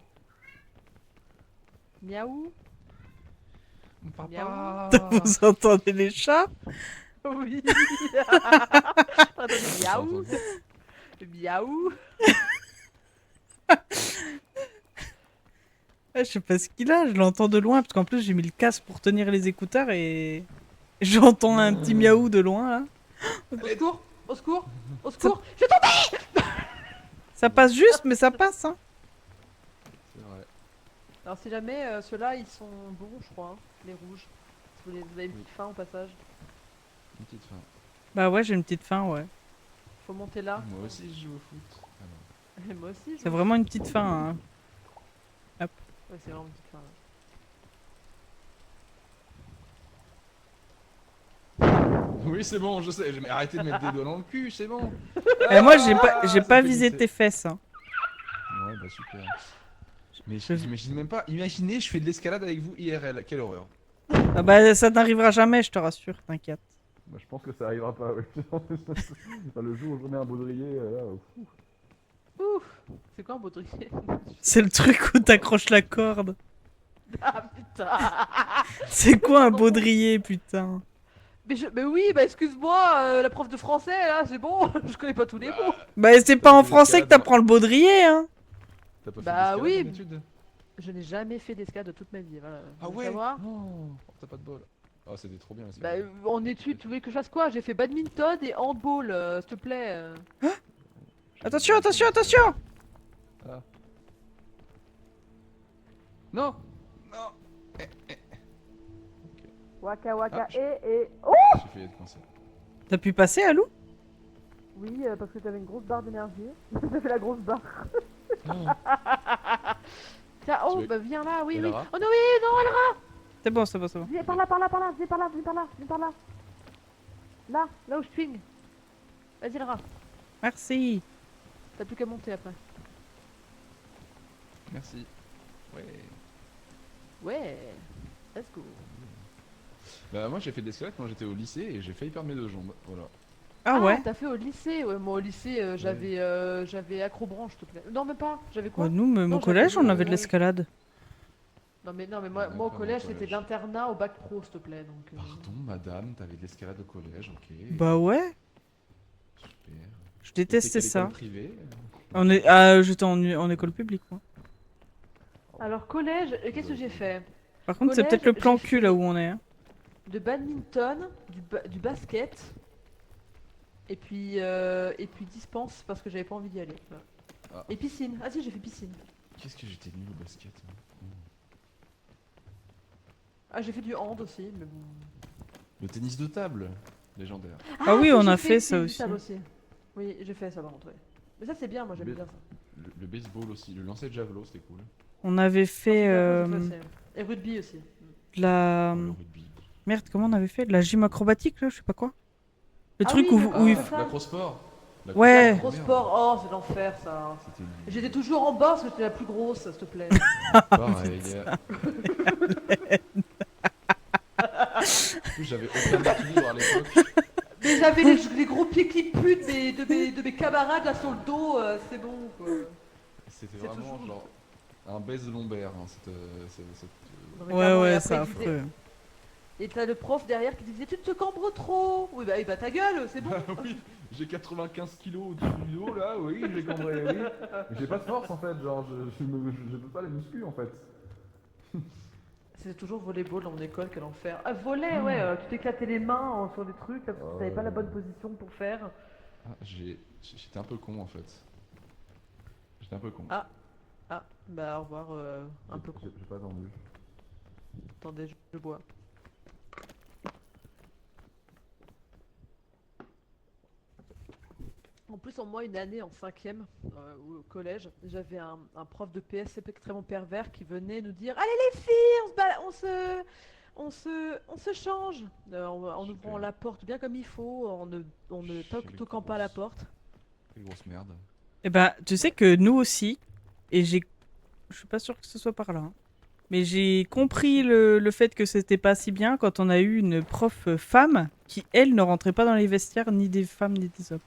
Miaou. Papa Vous entendez les chats? Oui. Attendez, miaou. Miaou. Je sais pas ce qu'il a, je l'entends de loin parce qu'en plus j'ai mis le casque pour tenir les écouteurs et j'entends un petit miaou de loin là. Au secours. Au secours. Au secours. Je tombe. Ça passe juste mais ça passe hein. C'est vrai. Alors, si jamais ceux-là ils sont bons, je crois, hein, les rouges. Si vous avez une petite faim au passage. Une petite fin. Bah ouais j'ai une petite faim ouais. Faut monter là. Moi aussi je joue au foot. Alors. Et moi aussi. C'est vraiment une petite faim hein. Ouais, c'est vraiment une petite faim. Oui, c'est bon, je sais. Mais arrêtez de mettre des doigts dans le cul, c'est bon. Et moi j'ai ça pas fait visé glisser. tes fesses hein. Ouais, bah super. Mais j'imagine même pas. Imaginez, je fais de l'escalade avec vous IRL. Quelle horreur. Ah bah ça n'arrivera jamais je te rassure, t'inquiète. Bah, je pense que ça arrivera pas, oui. Le jour où je remets un baudrier, là. Ouf. C'est quoi un baudrier? C'est le truc où t'accroches la corde. Ah putain. C'est quoi un baudrier putain? Mais oui, bah excuse-moi, la prof de français là, c'est bon, je connais pas tous les mots. Bah c'est pas en fait français que l'escalade, t'apprends le baudrier hein. T'as pas Bah fait oui. d'escalade en études? Je n'ai jamais fait d'escalade de toute ma vie, voilà. Ah Vous voulez ouais. savoir Non, t'as pas de bol. Ah, c'était trop bien. Bah en études, tu voulais que je fasse quoi? J'ai fait badminton et handball, s'il te plaît. Attention, attention, attention! Ah. Non. Non. Waka waka Ah, et oh. J'ai failli être coincé. T'as pu passer Alou? Oui, parce que t'avais une grosse barre d'énergie. T'as fait la grosse barre. Non. Tiens, oh, Tu veux- bah viens là, oui, Et oui. Lara Oh non, oui, non, alors. C'est bon, c'est bon, c'est bon. Viens par là, par là, par là, viens par là, viens par là, viens par là. Là où je swing. Vas-y, Lara, Merci. t'as plus qu'à monter après. Merci. Ouais. Ouais, let's go. Bah, moi j'ai fait de l'escalade quand j'étais au lycée et j'ai failli perdre mes deux jambes. Voilà. Ah ouais? T'as fait au lycée? Ouais, moi au lycée, j'avais acrobranche, s'il te plaît. Non, même pas, j'avais quoi? Ouais, nous, même Non, au collège, j'avais, on avait de l'escalade. Non, mais moi, Ouais, moi au pas collège, au c'était collège. de l'internat au bac pro, s'il te plaît. Donc, Pardon, madame, t'avais de l'escalade au collège, ok. Bah ouais, Super. je détestais C'était quelle ça. école privée J'étais en école publique, moi. Alors, collège, qu'est-ce que j'ai fait? Par contre, c'est Collège, peut-être le plan j'ai cul là fait- où on est. hein. De badminton, du basket, et puis dispense parce que j'avais pas envie d'y aller. Voilà. Ah. Et piscine. Ah si, j'ai fait piscine. Qu'est-ce que j'étais nul au basket. Moi. Ah, j'ai fait du hand aussi, mais bon. Le tennis de table, légendaire. Ah oui, si, on j'ai a fait le ça tennis de aussi. table Oui, j'ai fait ça par contre, ouais. Mais ça c'est bien, moi j'aime Mais- bien ça. Le baseball aussi, le lancer de javelot, c'était cool. On avait fait Et rugby aussi. de la... Le rugby. Merde, comment on avait fait? De la gym acrobatique, là, je sais pas quoi. Le Ah truc oui, où il... c'est ça. L'acrosport. Ouais. Gros sport, oh c'est l'enfer ça. C'était J'étais toujours en bas parce que j'étais la plus grosse, s'il te plaît. pareil. En plus, j'avais aucun équilibre à l'époque. Mais j'avais les gros pieds qui puent de mes camarades là sur le dos, c'est bon quoi. C'était C'est vraiment toujours- genre un baise lombaire. Hein, Ouais, Vraiment, et ouais, après, c'est il disait- affreux. Et t'as le prof derrière qui disait tu te cambres trop. Oui bah ta gueule, c'est bon. Ah oui, j'ai 95 kilos au-dessus du dos là, oui, j'ai cambré, oui. Mais j'ai pas de force en fait, genre je peux pas les muscles en fait. C'est toujours volleyball dans mon école, quel enfer. Ah volley, ouais, tu t'éclatais les mains sur des trucs là, parce que t'avais pas la bonne position pour faire. Ah, j'étais un peu con en fait. J'étais un peu con. Ah, bah au revoir, un peu con. J'ai pas attendu. Attendez, je bois. En plus, en moi, une année en cinquième, au collège, j'avais un prof de PS extrêmement pervers qui venait nous dire allez les filles, on se change en Super. ouvrant la porte bien comme il faut, on ne Quelle toquant pas à la grosse- porte. Quelle grosse merde. Eh ben, tu sais que nous aussi, et j'ai... Je suis pas sûre que ce soit par là, hein, mais j'ai compris le fait que c'était pas si bien quand on a eu une prof femme qui, elle, ne rentrait pas dans les vestiaires ni des femmes ni des hommes.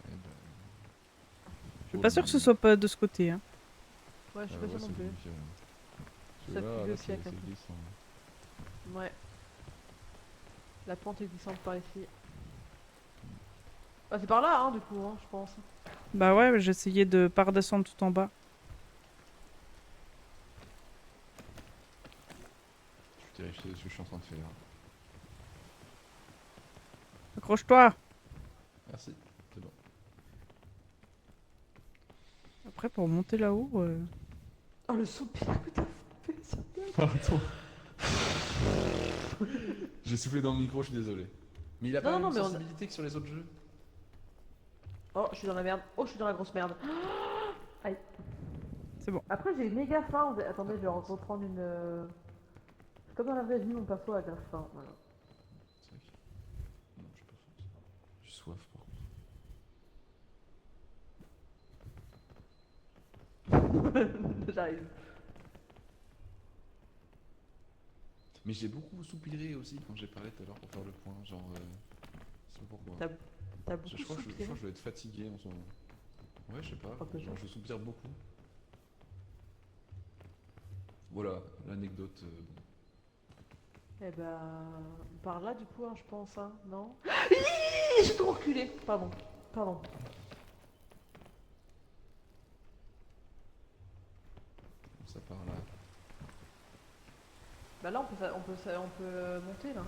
Eh ben, Je suis pas sûre que ce soit pas de ce côté, hein. Ouais, je suis pas sûre non plus. Ça Ça pue le c'est fiac un peu. glissant. Ouais. La pente est glissante par ici. Ah, c'est par là, hein, du coup, hein, je pense. Bah ouais, j'essayais de pas redescendre tout en bas. Je vais vérifier ce que je suis en train de faire. Accroche-toi. Merci, c'est bon. Après, pour monter là-haut... Oh, le soupir que t'as fait, ça. Pardon. J'ai soufflé dans le micro, je suis désolé. Mais il a pas Non, la non, même mais on- sensibilité que sur les autres jeux. Oh, je suis dans la merde. Oh, je suis dans la grosse merde. Aïe. C'est bon. Après, j'ai méga faim. Attendez, je vais reprendre une. C'est comme dans la vraie vie, mon perso a grave faim. Voilà. C'est vrai que... Non, j'ai pas faim. J'ai soif par contre. J'arrive. Mais j'ai beaucoup soupiré aussi quand j'ai parlé tout à l'heure pour faire le point. Genre, je sais pas pourquoi. T'as beaucoup Je crois que soupiré. je dois être fatigué en ce moment. Ouais, je sais pas. Oh, peut-être. Genre, je soupire beaucoup. Voilà, l'anecdote. Bon. Eh ben, par là du coup, hein, je pense, hein, non? Hi, j'ai trop reculé. Pardon. Ça part là. Bah là, on peut monter là.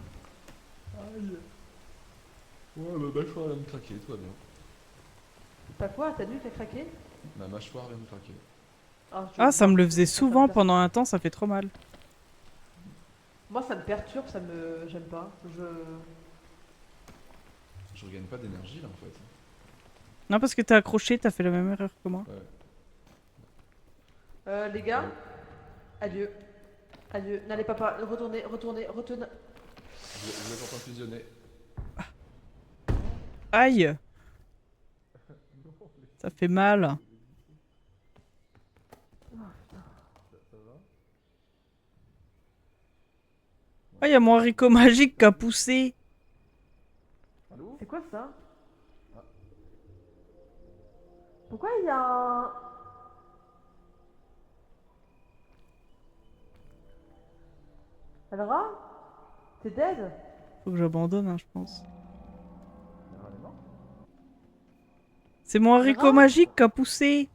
Aïe. Ouais, ma mâchoire vient de craquer, tout va bien. T'as quoi? T'as nu, t'as craqué? Ma mâchoire vient de craquer. Ah, ça me le faisait ça souvent me per- pendant un temps, ça fait trop mal. Moi, ça me perturbe, j'aime pas. Je regagne pas d'énergie là en fait. Non, parce que t'es accroché, t'as fait la même erreur que moi. Ouais. Les gars, adieu. Adieu. N'allez pas retournez. Vous êtes en train de fusionner. Aïe. Ça fait mal. Ah, y a mon haricot magique qui a poussé. Allô? C'est quoi ça? Ah. Pourquoi il y a un... Alra? T'es dead? Faut que j'abandonne, hein, je pense. Vraiment? C'est mon haricot Alra? magique qui a poussé.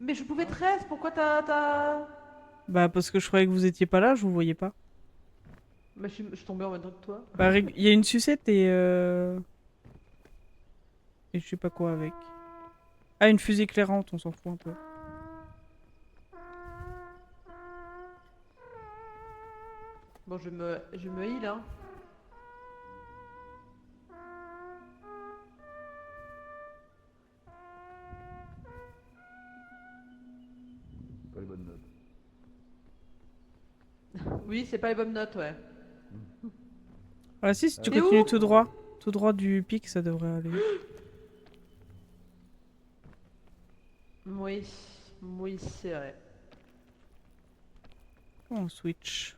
Mais je pouvais 13, pourquoi t'as... Bah, parce que je croyais que vous étiez pas là, je vous voyais pas. Mais je suis tombée en même temps que toi. Bah, il y a une sucette et... Et je sais pas quoi avec. Ah, une fusée éclairante, on s'en fout un peu. Bon, je me heal, hein. Oui, c'est pas les bonnes notes, ouais. Voilà, si tu T'es continues où tout droit du pic, ça devrait aller. Oui, oui, c'est vrai. Comment on switch?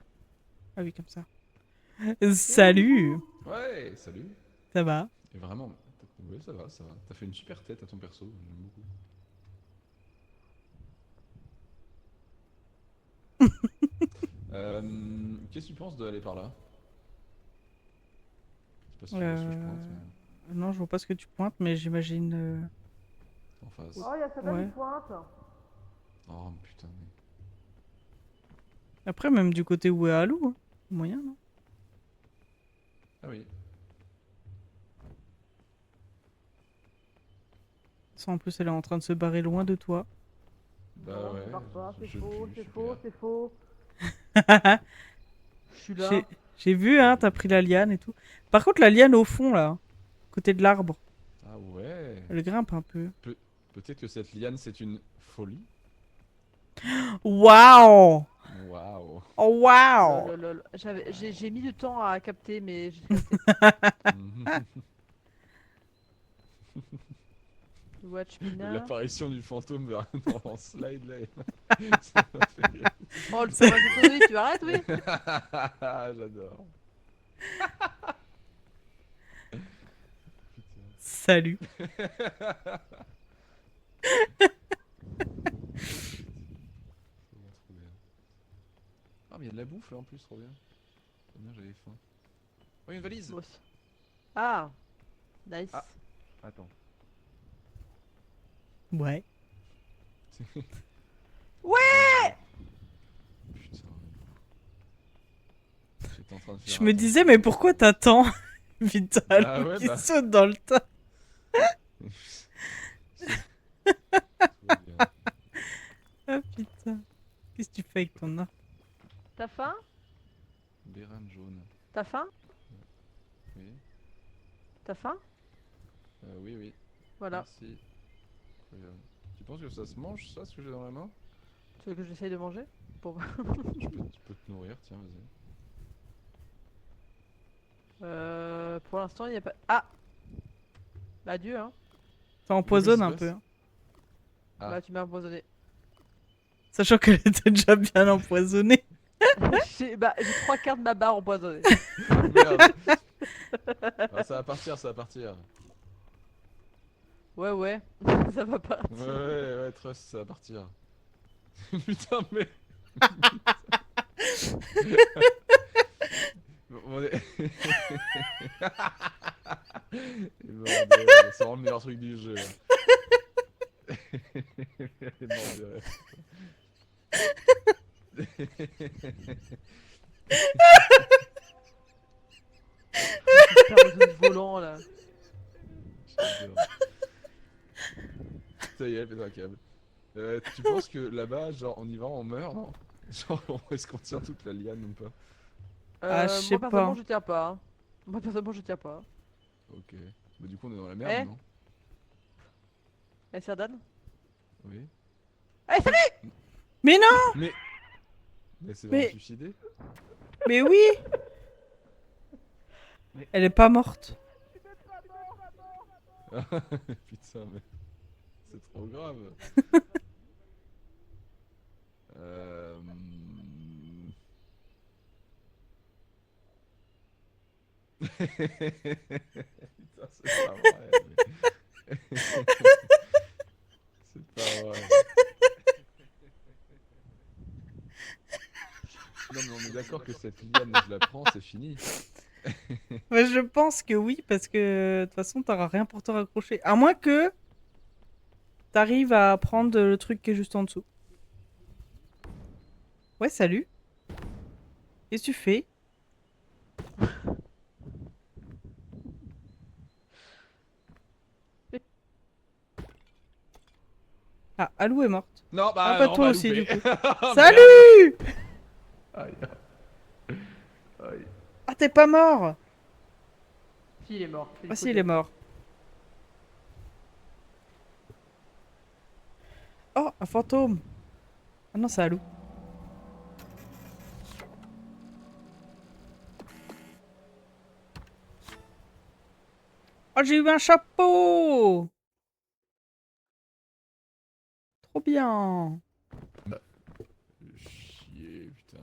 Ah oui, comme ça. Salut! Ouais, salut. Ça va? Et vraiment, ouais, ça va, ça va. T'as fait une super tête à ton perso, j'aime beaucoup. Qu'est-ce que tu penses d'aller par là? Je sais pas si tu vois ce que je pointe, mais Non, je vois pas ce que tu pointes, mais j'imagine. en face. Oh, il y a Satan Ouais. qui pointe. Oh putain, mais... Après, même du côté où est Alou, hein. Moyen, non? Ah oui. Ça, en plus, elle est en train de se barrer loin de toi. Bah Non, ouais, je pars pas, c'est je faux, pue, c'est super. faux, c'est faux. Je suis là. J'ai vu, hein, t'as pris la liane et tout. Par contre, la liane au fond, là, côté de l'arbre, Ah ouais. elle grimpe un peu. Peut-être que cette liane, c'est une folie. Waouh! Waouh. Oh, waouh! Lol. J'ai mis du temps à capter, mais j'ai capté. Watch me now. L'apparition du fantôme dans slide là. Ça m'a fait rire. Oh, le fromage de Tony, tu arrêtes, oui? J'adore. Putain. Salut. Trop bien. Ah mais il y a de la bouffe là en plus, trop bien. Trop bien, j'avais faim. Oh, une valise. Boss. Ah, nice. Ah. Attends. Ouais. Ouais! Putain. J'étais en train de faire Je me attention. disais, mais pourquoi t'attends Vital Bah ouais, qui bah. saute dans le tas? Trop bien. Ah putain. Qu'est-ce que tu fais avec ton arbre? T'as faim? Béran jaune. T'as faim? Oui. T'as faim? Oui, oui. Voilà. Merci. Incroyable. Tu penses que ça se mange, ça, ce que j'ai dans la main? Tu veux que j'essaye de manger? Pour... Tu peux te nourrir, tiens, vas-y. pour l'instant, il n'y a pas... Ah! Bah, Dieu, hein. Ça empoisonne Qu'est-ce un qui se peu. passe Hein. Ah. Bah, tu m'as empoisonné. Sachant qu'elle était déjà bien empoisonnée. J'ai 3 quarts de ma barre empoisonnée. Merde. Ah, ça va partir, ça va partir. Ouais. Ça va pas. Ouais, trust, ça va partir. Putain, mais. Bon, on est... Il est mort de rire, c'est vraiment le meilleur truc du jeu. Là. Il est mort de rire. Putain, de volant là. J'adore. Ça y est, elle pète un câble. Tu penses que là-bas, genre, on y va, on meurt, non? Genre, est-ce qu'on tient toute la liane ou pas? Ah, je sais Moi personnellement pas. je tiens pas. Hein. Moi personnellement je tiens pas. Ok. Bah, du coup, on est dans la merde, Eh non? Eh Sardan? Oui. Eh salut! Mais non! Mais c'est Mais- vraiment suicidé? Mais oui! Elle est pas morte. Putain, mais c'est trop grave. euh... Putain, c'est pas vrai. Mais... c'est pas vrai. Non, mais on est d'accord que cette liane, je la prends, c'est fini. Ouais, je pense que oui, parce que de toute façon, t'auras rien pour te raccrocher. À moins que t'arrives à prendre le truc qui est juste en dessous. Ouais, salut. Qu'est-ce que tu fais? Ah, Alou est morte. Non, Ah, bah, bah non, on toi va aussi, louper. du coup. Ah, merde. Salut! Aïe. Aïe. Ah, t'es pas mort! Si il est mort. Ah si, il est mort. Oh, un fantôme! Ah non, c'est Alou. Oh, j'ai eu un chapeau! Trop bien! Chier, putain.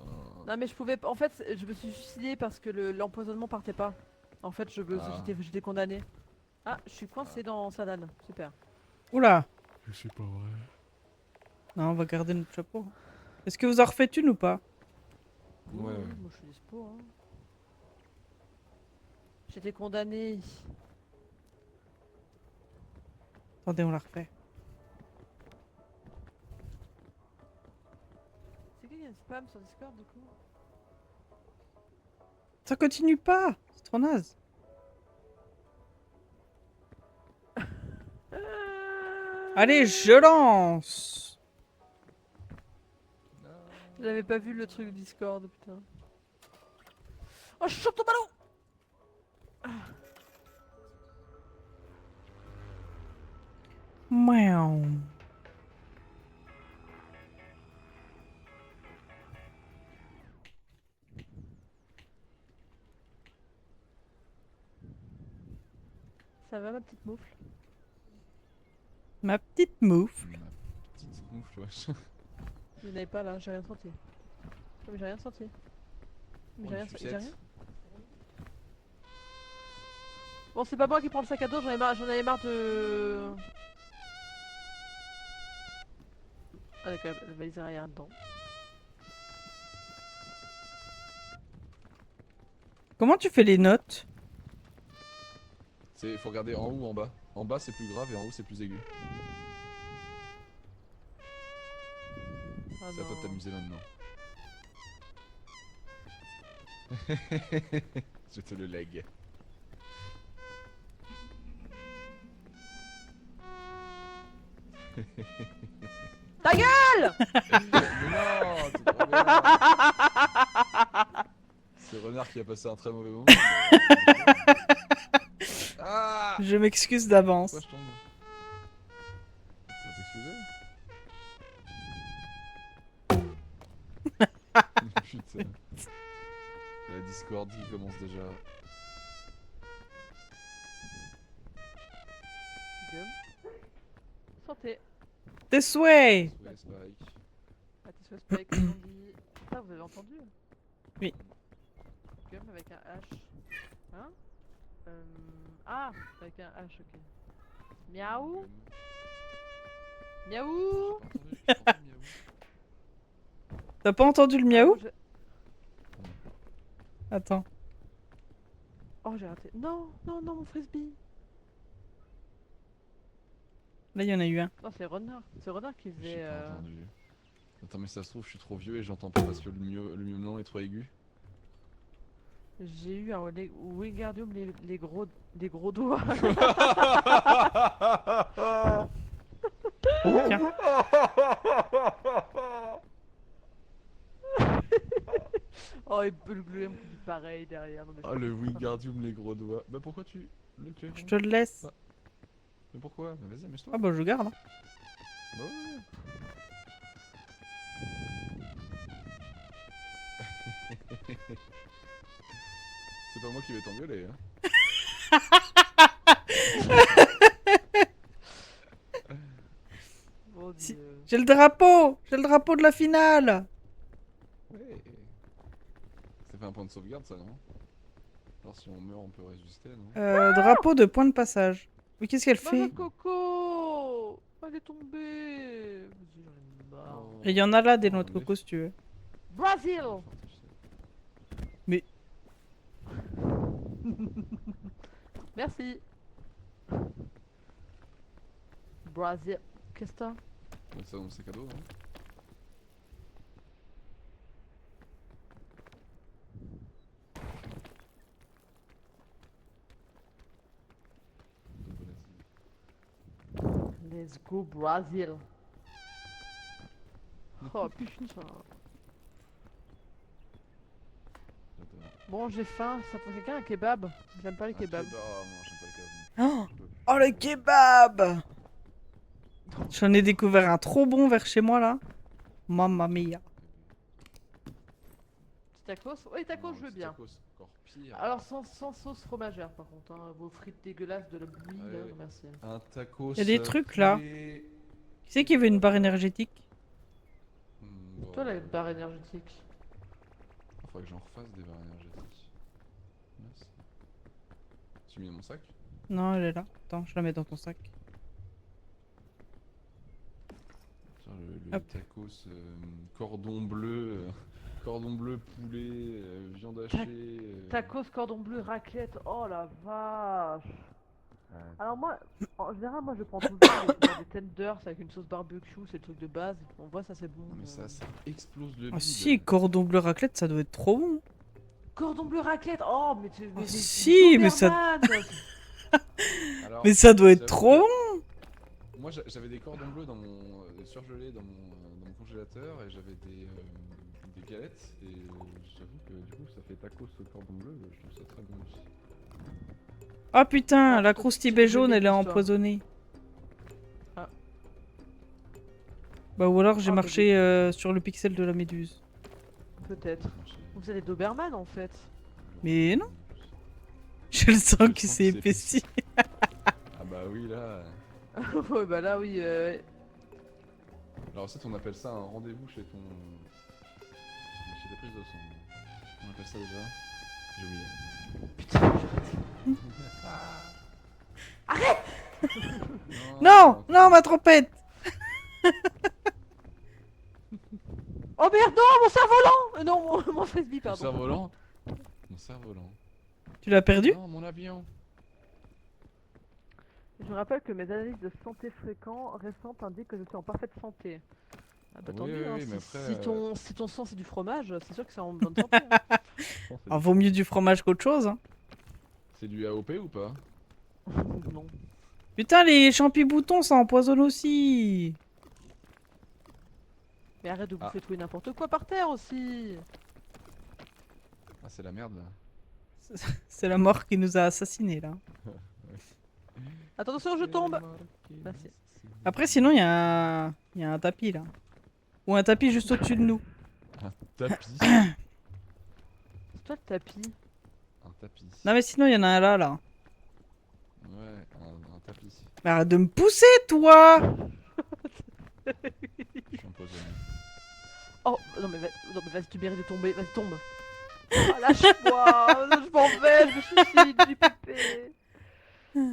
Non mais je pouvais pas. En fait, je me suis suicidée parce que l'empoisonnement partait pas. En fait, Ah. j'étais condamnée. Ah, je suis coincée dans Sadan. Super. Oula! C'est pas vrai. Non, on va garder notre chapeau. Est-ce que vous en refaites une ou pas? Oui, Ouais, oui, ouais. moi je suis dispo. Hein. J'étais condamnée. Attendez, on la refait. C'est qu'il y a un spam sur Discord du coup? Ça continue pas! C'est trop naze. Allez, je lance! J'avais pas vu le truc Discord, putain. Oh, je chope ton ballon! Miaou. Ça va ma petite moufle? Ma petite moufle. Ma petite moufle, wesh. Vous n'avez pas là, j'ai rien senti. Mais j'ai rien senti. Mais Oh, j'ai une rien senti. sucette. J'ai rien. Bon, c'est pas moi qui prends le sac à dos, j'en avais marre de. Ah, d'accord, la valise arrière dedans. Comment tu fais les notes? Faut regarder en haut ou en bas. En bas c'est plus grave et en haut c'est plus aigu. Ah C'est à toi de non. t'amuser maintenant. Je te le lègue. Ta gueule! Mais non, c'est trop bien. C'est Renard qui a passé un très mauvais moment. Ah! Je m'excuse d'avance. Pourquoi je tombe? Tu vas t'excuser? Putain. La Discord qui commence déjà. Gueule. Santé. Tes souhaits! Ouais, Spike. Ah, tes souhaits Spike, comme on dit. Ah, vous avez entendu? Oui. Gum avec un H. Hein? Ah, avec un H, ok. Miaou? Miaou? J'ai pas entendu miaou. T'as pas entendu le Ah, miaou? moi, Attends. Oh, j'ai raté. Non, non, non, mon frisbee. Là, il y en a eu un. Non, c'est Renard. C'est Renard qui faisait. J'ai pas entendu. Attends, mais ça se trouve, je suis trop vieux et j'entends pas parce que le miaulement est trop aigu. J'ai eu un Wingardium les gros doigts. Tiens. Oh, et le Gloom qui dit pareil derrière. Non, mais Ah, le Wingardium, les gros doigts. Bah, pourquoi tu es Je te le laisse. Ah. Mais pourquoi? Bah, vas-y, amuse-toi. Ah bah je garde. Hein. Bah, ouais. C'est pas moi qui vais t'engueuler, hein. Mon Si- Dieu. J'ai le drapeau! J'ai le drapeau de la finale! Ouais. Ça fait un point de sauvegarde, ça, non? Alors, si on meurt, on peut résister, non? Drapeau de point de passage. Mais qu'est-ce qu'elle Ma fait? coco! Elle est tombée! Vas-y, j'en ai marre. Oh. Et il y en a là des Oh, noix de un coco œuf. si tu veux. Brazil! Mais- Merci. Brazil. Qu'est-ce que t'as? Ouais, ça, c'est cadeau, hein. Let's go Brazil. Oh putain. J'adore. Bon, j'ai faim. Ça fait quelqu'un un kebab? J'aime pas les kebabs. Oh non, j'aime pas les kebabs. Oh, Je peux plus. oh le kebab! J'en ai découvert un trop bon vers chez moi là. Mamma mia. Tacos? Oui, tacos, Non, je veux c'est bien. Tacos, encore pire. Alors sans sauce fromagère par contre, hein. Vos frites dégueulasses de la bouillie, Ouais, là, ouais. non, merci. Un tacos. Y a des trucs, là. poulet. Qui c'est qui veut une barre énergétique? Toi, Bon, la barre énergétique. faudrait que j'en refasse des barres énergétiques. Merci. Tu as mis dans mon sac? Non, elle est là. Attends, je la mets dans ton sac. Tiens, le Hop. tacos cordon bleu. Cordon bleu, poulet, viande hachée. Tacos, cordon bleu, raclette, oh la vache. Alors moi, en général, moi je prends tout le temps des tenders avec une sauce barbecue, c'est le truc de base. On voit ça c'est bon. Non mais ça explose le Ah bide. si, cordon bleu raclette, ça doit être trop bon. Cordon bleu raclette, oh mais tu... Oh, c'est si, mais ça- Doberman. Alors, Mais ça doit être j'avoue trop que bon. Moi j'avais des cordons bleus dans mon surgelés dans mon congélateur et j'avais des galettes et j'avoue que du coup ça fait tacos au cordon bleu, je trouve ça très bon aussi. Ah putain, Ah, la c'est croustille une baie jaune, bonne elle est histoire. empoisonnée. Ah. Bah ou alors j'ai Ah, marché sur le pixel de la méduse. Peut-être. Vous avez Doberman en fait. Mais non. J'ai le sang Le qui sang s'est qui s'est épaissi. Ah bah oui là. Ouais bah là oui. Alors en fait on appelle ça un rendez-vous chez ton... chez ta prise de sang. On appelle ça déjà? J'ai oublié. Putain. Non, non, ma trompette. Oh merde, non, mon cerf-volant. Non, mon frisbee, Mon pardon. cerf-volant. Mon cerf-volant. Tu l'as perdu? Non, mon avion. Je me rappelle que mes analyses de santé récentes indiquent que je suis en parfaite santé. Ah bah tant Oui, mieux, oui, hein, oui, mais si, après, si ton sang c'est du fromage, c'est sûr que c'est en bonne santé. Hein. Ah, vaut mieux du fromage qu'autre chose. Hein. C'est du AOP ou pas? Non. Putain, les champiboutons, ça empoisonne aussi. Mais arrête de Ah. bouffer tout et n'importe quoi par terre aussi. Ah, c'est la merde là. C'est la mort qui nous a assassinés là. Attention, je tombe. Merci. Après, sinon, il y a un tapis là. Ou un tapis juste au-dessus de nous. Un tapis. C'est toi le tapis. Un tapis. Non, mais sinon, il y en a un là, là. Ouais, un tapis. Mais arrête de me pousser, toi. Je suis empoisonné. Oh, non mais vas-y, tu mérites de tomber, vas-y, tombe. Oh, lâche-moi, je m'en vais, je me suicide, j'ai pépé.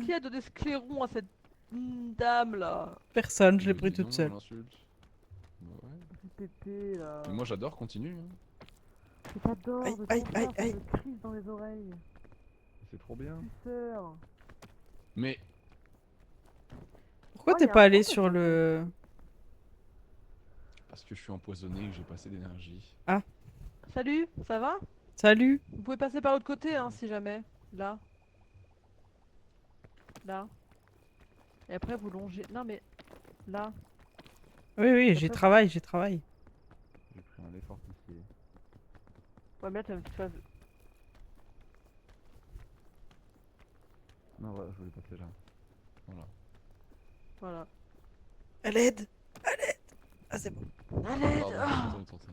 Qui a donné ce clairon à cette dame là? Personne, je l'ai Dis pris donc, toute seule. on l'insulte. Bah ouais. J'ai pépé là. Mais moi j'adore, continue. Hein. Mais t'adores, Aïe, de aïe, ton aïe, frère, ça aïe. me crise dans les oreilles. C'est trop bien. Suceur. Mais Pourquoi Oh, t'es y a pas un allé point, sur le... parce que je suis empoisonné et que j'ai pas assez d'énergie. Salut, ça va? Salut. Vous pouvez passer par l'autre côté hein, si jamais. Là. Là. Et après vous longez. Non mais. Là. Oui, oui, j'ai Après- travail, j'ai travail. J'ai pris un effort ici. Ouais mais là t'as une petite phase. Non, voilà, je voulais passer là. Voilà. Voilà. À l'aide. À l'aide. Ah, c'est bon. Allez, Pardon, ah. j'ai tenté.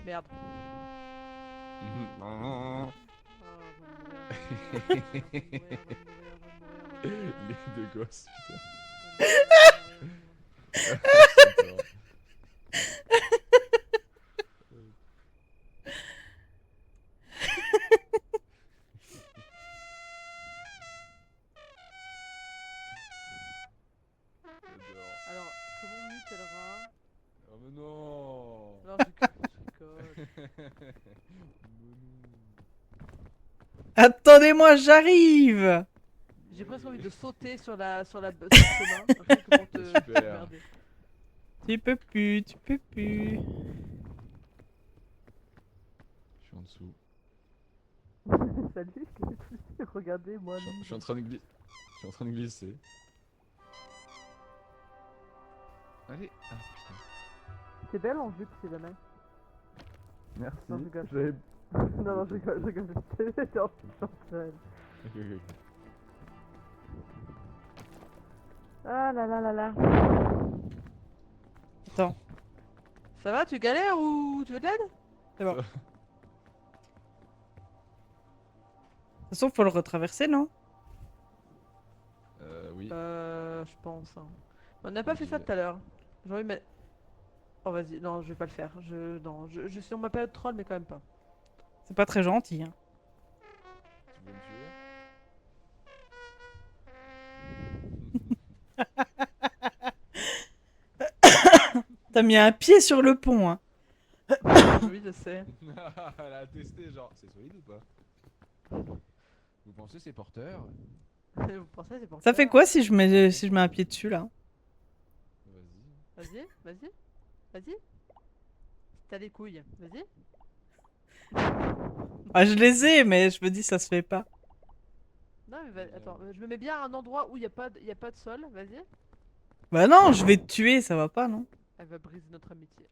Merde. Mhm. Ah, Les deux gosses, putain. J'adore. Alors, comment mute le rat? Oh mais non. Non, je rigole. Attendez-moi, j'arrive. J'ai presque envie de sauter sur sur le chemin. Rien que pour te Super. emmerder. Tu peux plus, tu peux plus. Je suis en dessous. Salut, regardez moi. Je suis en train de glisser. Je suis en train de glisser. Allez. Ah putain. C'est belle en jupe si jamais. Merci. Non, je rigole. J'avais- Non, non, je rigole. T'es en train. Ok, ok, ok. Ah là là là là. Attends, Ça va, tu galères ou tu veux de l'aide? c'est bon. De toute façon, faut le retraverser, non? Oui. Je pense. Hein. On n'a pas fait J'y ça vais. tout à l'heure. J'ai envie de mettre... Oh vas-y, non, je vais pas le faire. Non, je suis sur ma période troll, mais quand même pas. C'est pas très gentil, hein. Tu veux me tuer? T'as mis un pied sur le pont, hein. Oui, je sais. Elle a testé, genre, c'est solide ou pas? Vous pensez c'est porteur? Vous pensez, c'est pour Ça fait quoi si je mets un pied dessus, là? Vas-y. Vas-y, vas-y. Vas-y. T'as les couilles. Vas-y. Ah, je les ai, mais je me dis, ça se fait pas. Non, mais attends, je me mets bien à un endroit où il y a pas de sol. Vas-y. Bah non, je vais te tuer, ça va pas, non? Elle va briser notre amitié.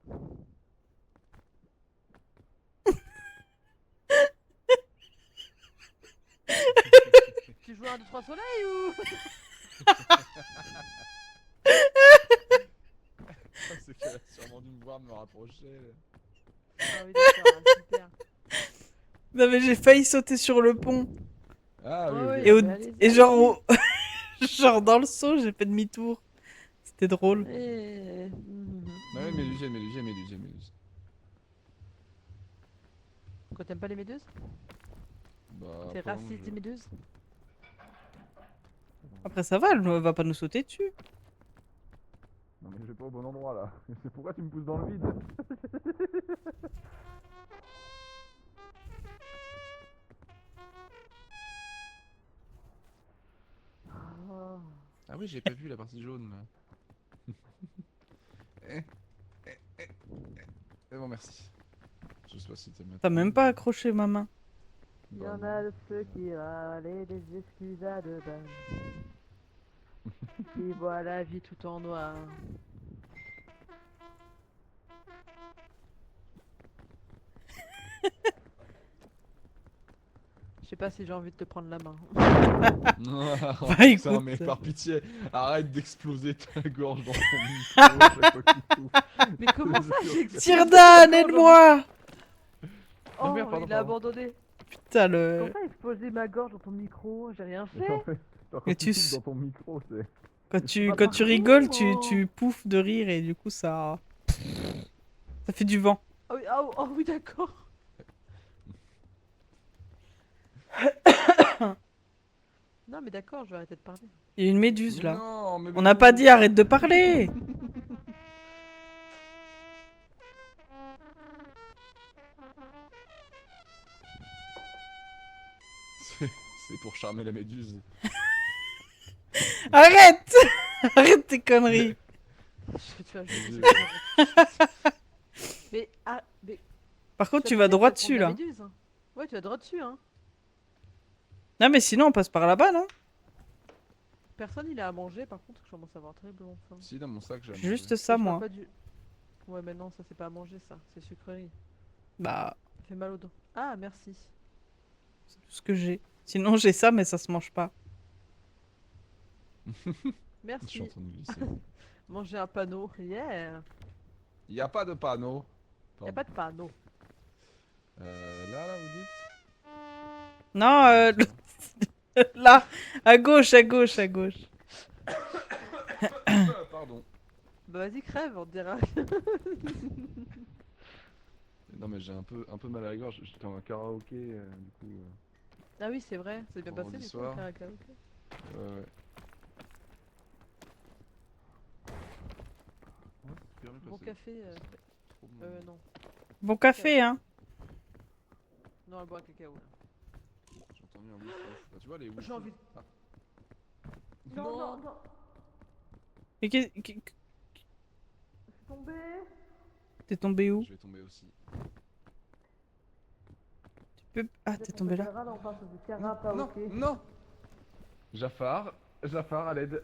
Tu joues à un 2 3 soleil ou C'est qu'elle a sûrement dû me voir me rapprocher. Ah oui, d'accord, super. Non, mais j'ai failli sauter sur le pont. Ah oui, Ouais, ok. ouais, Et, mais allez-y, et genre, allez-y. genre dans le saut, j'ai fait demi-tour. C'était drôle. Non, mais Méduse. Quoi, t'aimes pas les méduses? Bah, T'es après, raciste des méduses? Après, ça va, elle va pas nous sauter dessus. Non, mais je vais pas au bon endroit là. C'est pourquoi tu me pousses dans le vide? Oh. Ah oui, j'ai pas vu la partie jaune là. Bon, merci. Je sais pas si t'aimes. T'as même pas accroché ma main. Il y en a de ceux qui râlent des excuses à deux balles. Qui voient la vie tout en noir. Je sais pas si j'ai envie de te prendre la main. Non, Bah, putain, écoute. mais par pitié, arrête d'exploser ta gorge dans ton micro à chaque fois qu'il souffle. Mais comment ça j'ai Tirdan, aide-moi! Oh, merde, pardon, il a pardon. abandonné. Putain, Comment le. ça a explosé ma gorge dans ton micro? J'ai rien fait. En fait, quand Mais tu tu souffles s- dans ton micro, c'est. Quand tu partout, rigoles, oh. tu pouffes de rire et du coup, ça. Ça fait du vent. Ah oui, oh oui, d'accord. Non, mais d'accord, je vais arrêter de parler. Il y a une méduse Mais là. non, mais On n'a pas dit arrête de parler! C'est pour charmer la méduse. Arrête! Arrête tes conneries! Mais, ah, mais Par contre, ça tu te vas plaît de droit prendre dessus la là. méduse, hein. Ouais, tu vas droit dessus, hein. Non, mais sinon, on passe par là-bas, non? Personne il a à manger, par contre, je commence à avoir terriblement faim. Si, dans mon sac, j'ai. à Juste manger. ça, Je parle moi. pas du... Ouais, mais non, ça c'est pas à manger, ça. C'est sucrerie. Bah, Ça fait mal au dos. Ah, merci. c'est tout ce que j'ai. Sinon, j'ai ça, mais ça se mange pas. Je suis Merci. en train de glisser. Manger un panneau. Yeah. Y a pas de panneau. Y a pas de panneau. Là, vous dites? Non, là, à gauche, à gauche, à gauche. Pardon. Bah vas-y, crève, on te dira. Non, mais j'ai un peu mal à la gorge. J'étais en karaoké, du coup. Ah oui, c'est vrai, c'est bien passé Vendredi du coup, soir. le karaoké. Ouais. Ouais, c'est super bien Bon passé. café. Trop bon. Non. Bon café, hein. Non, elle boit un cacao là. J'ai entendu un whisky. Bah, tu vois, les whisky. J'ai envie. Ah. Non. Et Je suis tombée. t'es tombé où? Je vais tomber aussi. Ah, t'es tombé là. Non, non. Jafar, à l'aide.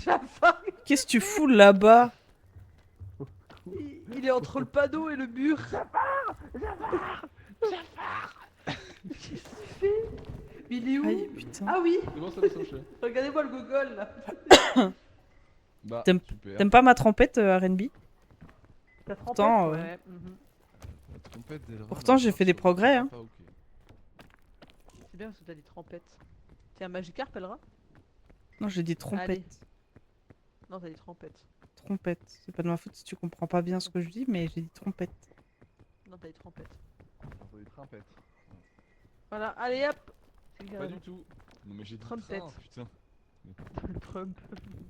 Jafar, Qu'est-ce que tu fous là-bas? il est entre le panneau et le mur. Jafar. Qu'est-ce qu'il fait? Mais il est où? Aïe, putain. Ah oui, C'est bon, ça va s'enchaîner. regardez-moi le gogol là. Bah, T'aimes- super. T'aimes pas ma trompette, RNB? Ta trompette, Pourtant, ouais. La trompette d'Elra Pourtant, j'ai marche fait des sur le progrès, hein. Papa, ok. C'est bien parce que t'as dit trompette. T'es un Magikarp, Elra? Non, j'ai dit trompette. Allez. Non, t'as dit trompette. Trompette. C'est pas de ma faute si tu comprends pas bien ce que je dis, mais j'ai dit trompette. Non, t'as dit trompette. J'ai entendu trompette. Voilà, allez hop. C'est Pas du tout. Non mais j'ai dit Trompette. train, putain. Trump.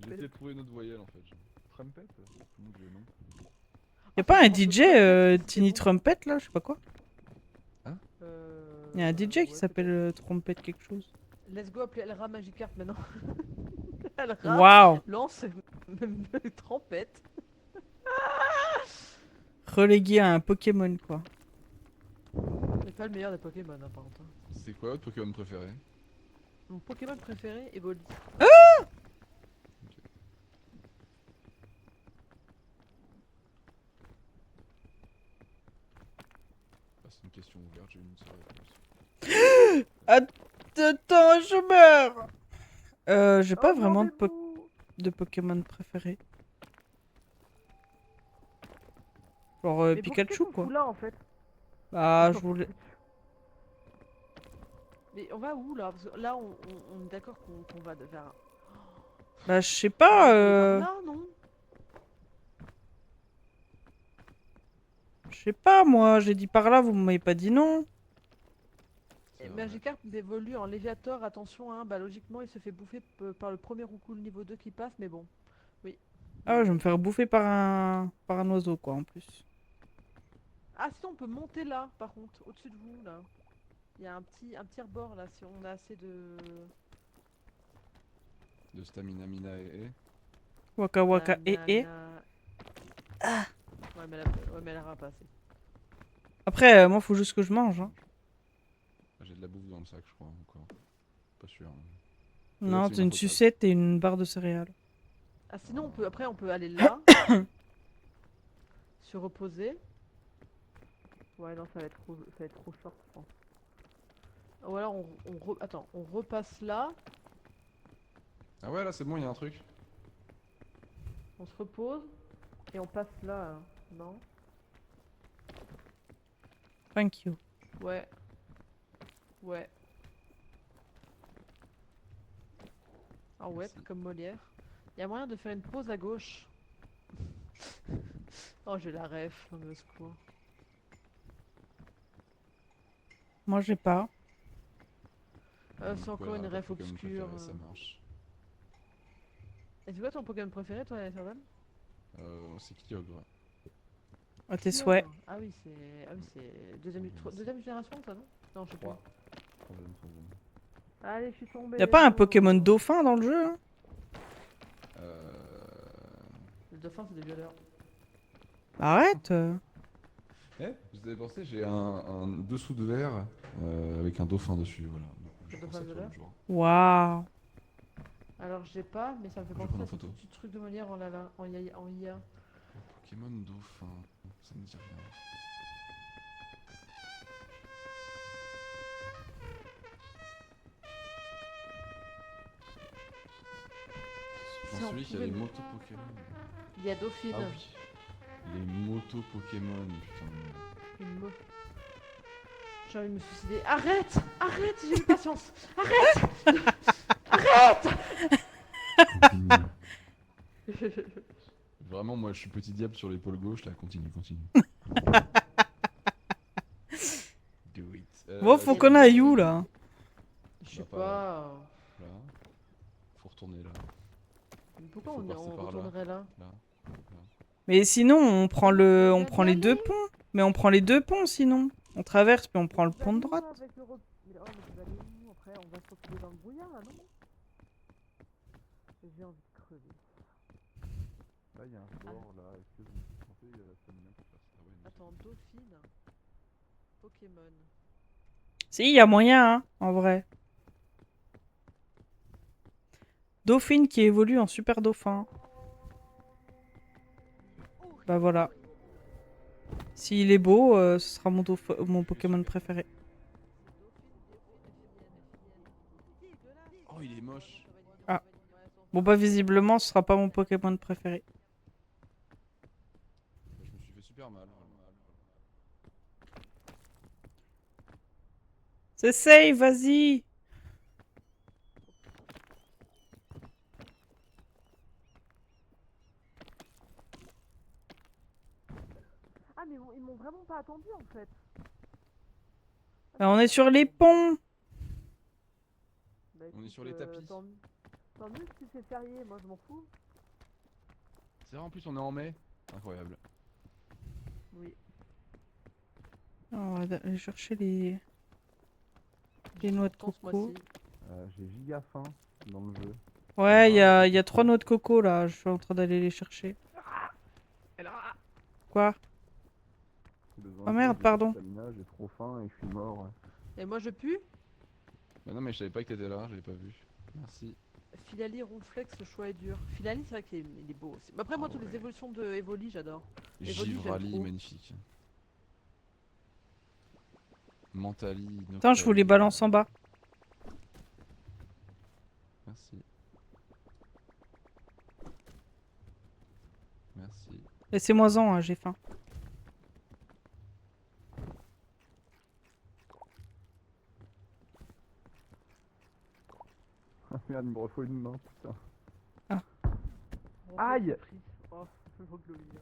J'ai essayé de trouver une autre voyelle en fait. Trompette Mon dieu, non. Y'a pas un pense que DJ trompette, c'est Tiny bon. Trumpet là, je sais pas quoi. Euh... Y'a un DJ qui ouais, s'appelle peut-être. Trompette quelque chose. Let's go appeler Elra Magikarp maintenant. Elra Waouh. lance une trompette. Relégué à un Pokémon quoi. C'est pas le meilleur des Pokémon, hein, par contre. C'est quoi votre Pokémon préféré? Mon Pokémon préféré est Voldy. Ah, c'est une question ouverte, j'ai une seule réponse. Attends, je meurs. J'ai pas Oh, vraiment bordez-vous. de Pokémon préféré. Genre Mais pour Pikachu qu'est-ce qu'on quoi. fout là en fait. Bah je voulais. Mais on va où là? Parce que là on est d'accord qu'on va vers. Bah je sais On va pas. aller par là, non? Je sais pas moi. J'ai dit par là, vous m'avez pas dit non. C'est Et vrai. Magikarp évolue en Léviator, attention, hein, bah logiquement il se fait bouffer par le premier Roucoule niveau 2 qui passe, mais bon. Oui. Ah ouais, je vais me faire bouffer par un oiseau quoi en plus. Ah sinon on peut monter là par contre, au-dessus de vous là. Il y a un petit rebord là si on a assez de. De Stamina Mina et. Waka waka et. Nanana. Ouais mais elle a pas assez. Après, moi faut juste que je mange. Hein. Ah, j'ai de la bouffe dans le sac, je crois, encore. Pas sûr. Hein. Non, c'est c'est une une info sucette et une barre de céréales. Ah sinon on peut aller là. Se reposer. Ouais non ça va être trop short je pense. Ou alors attends, on repasse là, Ah ouais, là c'est bon, il y a un truc. on se repose et on passe là, hein. Non? Thank you. Ouais. Ouais. Ah ouais, Merci. comme Molière. Il y a moyen de faire une pause à gauche. Oh j'ai la ref, au secours. Moi j'ai pas. C'est Donc, encore voilà, une votre ref Pokémon obscure. préféré, ça marche. Et c'est quoi ton Pokémon préféré toi, Jordan? C'est Kyogre. À tes souhaits. Ah oui, c'est deuxième génération ça non? Non, je sais pas. Troisième. Allez, je suis tombée. Y a pas un let's go. Pokémon dauphin dans le jeu hein? Le dauphin, c'est des violeurs. Arrête. Eh, vous avez pensé, j'ai un dessous de verre avec un dauphin dessus, voilà. Donc, je Le pense dauphin à toi violeur l'autre jour. Waouh. Alors, j'ai pas, mais ça me fait Je penser prends à une ce photo. petit truc de Molière en IA. Pokémon dauphin, ça me dit rien. Si Dans on celui qui a pouvait les le- motos Pokémon. Il y a Dauphine. Ah oui. Les motos Pokémon, putain. Une mo- J'ai envie de me suicider. Arrête! Arrête! J'ai eu patience! Arrête! Arrête! Vraiment, moi je suis petit diable sur l'épaule gauche, là, continue. Do it. Bon, faut qu'on aille où là? Je sais Bah, pas. Là. Faut retourner là. Mais pourquoi Faut on passer par là. retournerait là? Mais sinon, on prend on on vient prend d'y les deux aller. ponts. Mais on prend les deux ponts sinon. On traverse puis on prend le pont de droite. Avec le mais tu vas aller où après? On va se retrouver dans le brouillard là, non? J'ai envie de crever. Là, il y a un sport, là. Est-ce que vous pensez qu'il y a la stamina pour faire ça? Ouais, non, Attends, Dauphine. Pokémon. Si, il y a moyen, hein, en vrai. Dauphine qui évolue en super dauphin. Bah voilà. S'il est beau, ce sera mon Pokémon préféré. Oh, il est moche. Ah. Bon bah visiblement ce sera pas mon Pokémon préféré. Je me suis fait super mal. C'est safe, vas-y. Ah, mais ils m'ont vraiment pas attendu en fait. Bah, on est sur les ponts. Bah, On est écoute, sur les tapis. Tant mieux si c'est férié, moi je m'en fous. C'est vrai, en plus on est en mai. Incroyable. Oui. On va aller chercher les noix de Pourtant, ce coco. mois-ci. J'ai giga faim dans le jeu. Ouais, il y a c'est 3 cool. noix de coco là, je suis en train d'aller les chercher. Quoi? J'ai besoin Oh de merde, j'ai pas de pardon. stamina, j'ai trop faim et je suis mort. Et moi, je pue. Bah non mais je savais pas que t'étais là, j'avais pas vu. Merci. Filali, Ronflex, le choix est dur. Filali, c'est vrai qu'il est beau aussi. Mais après, moi, Ah toutes les ouais. évolutions de Evoli, j'adore. Evoli, j'aime Givrali, trop. magnifique. Mentali, Attends, je vous les Noctali. balance en bas. Merci. Merci. Laissez-moi-en, hein, j'ai faim. Ah merde, il me refaut une main, putain. Ronflex Aïe. est pris. Oh, je vois que le lien.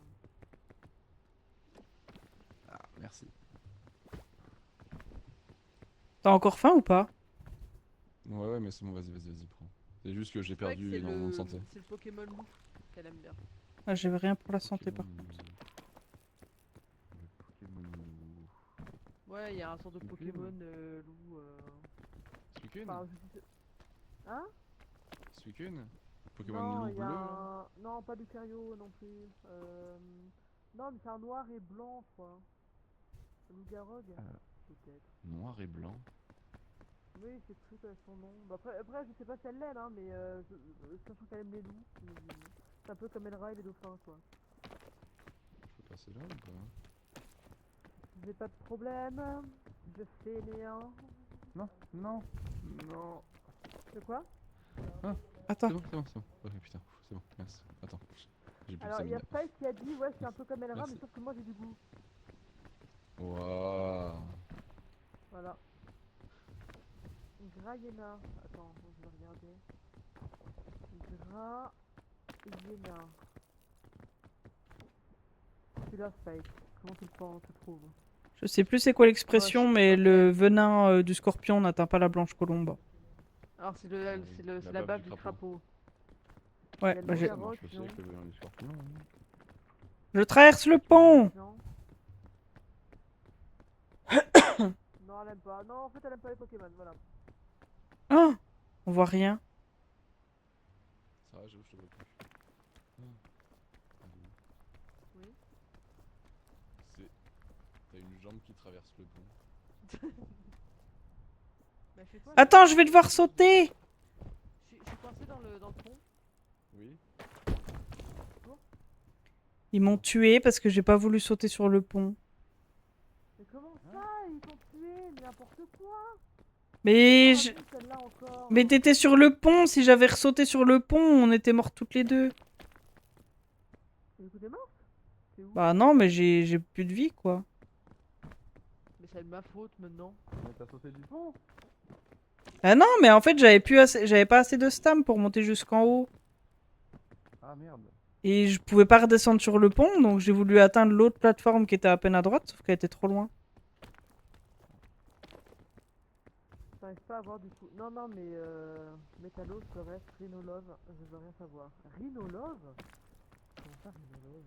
Ah, merci. T'as encore faim ou pas? Ouais, mais c'est bon, vas-y, prends. C'est juste que j'ai C'est vrai que perdu c'est énormément de santé. c'est le Pokémon loup qu'elle aime bien. Ah, j'ai rien pour la santé par Pokémon contre. loup. Le Pokémon loup. Ouais, il y a un sort de Suicune. Pokémon loup. Suicune Enfin, Hein? Suicune Pokémon Non, loup il y a bleu. un... Non, pas Lucario non plus. Non, mais c'est un noir et blanc, je crois. Loup-garog, peut-être. Noir et blanc. Oui, je sais plus quel est son nom. Bah, après, je sais pas si elle l'aime, hein, mais sachant qu'elle aime les loups, c'est un peu comme Elra et les dauphins, quoi. Je peux passer là ou pas? J'ai pas de problème, je fais les uns. Non. De quoi? Attends. C'est bon. Ouais, putain, c'est bon, merci. Attends. J'ai plus de Alors, il y a stamina. Spike qui a dit, ouais, c'est un peu comme Elra, Merci. mais sauf que moi j'ai du goût. Waouh. Voilà. Grayena. Attends, je vais regarder. Grayena. Celui-là, Spike. Comment tu le penses, tu trouves? Je sais plus c'est quoi l'expression, Moi, je mais sais pas le quel. venin du scorpion n'atteint pas la blanche colombe. Alors, c'est La la bave bave du du crapaud. crapaud. Ouais, Il y a bah le Ouais, j'ai... ça marche Loup-garog, aussi sinon. avec le venin du scorpion. Hein. Je traverse le pont! Non. Non, elle aime pas. Non, en fait, elle aime pas les Pokémon, voilà. Ah! On voit rien. Ça va, j'avoue, je te vois plus. Oui. C'est. T'as une jambe qui traverse le pont. Bah, fais-toi, Attends, je vais devoir sauter! je suis coincé dans le pont. Oui. Ils m'ont tué parce que j'ai pas voulu sauter sur le pont. Mais comment ça? Ils t'ont tué, mais n'importe quoi! Mais Pourquoi je... raconte celle-là encore? Mais t'étais sur le pont, si j'avais ressauté sur le pont, on était mortes toutes les deux. Et du coup, t'es morte? T'es où? Bah non, mais j'ai plus de vie, quoi. Mais c'est de ma faute maintenant. Mais t'as sauté du pont? Ah non, mais en fait, j'avais pas assez de stam pour monter jusqu'en haut. Ah merde. Et je pouvais pas redescendre sur le pont, donc j'ai voulu atteindre l'autre plateforme qui était à peine à droite, sauf qu'elle était trop loin. J'arrive pas à voir du coup. Non, non, mais Métallos, le reste, Rhinolove, je veux rien savoir. Rhinolove? Comment ça, Rhinolove?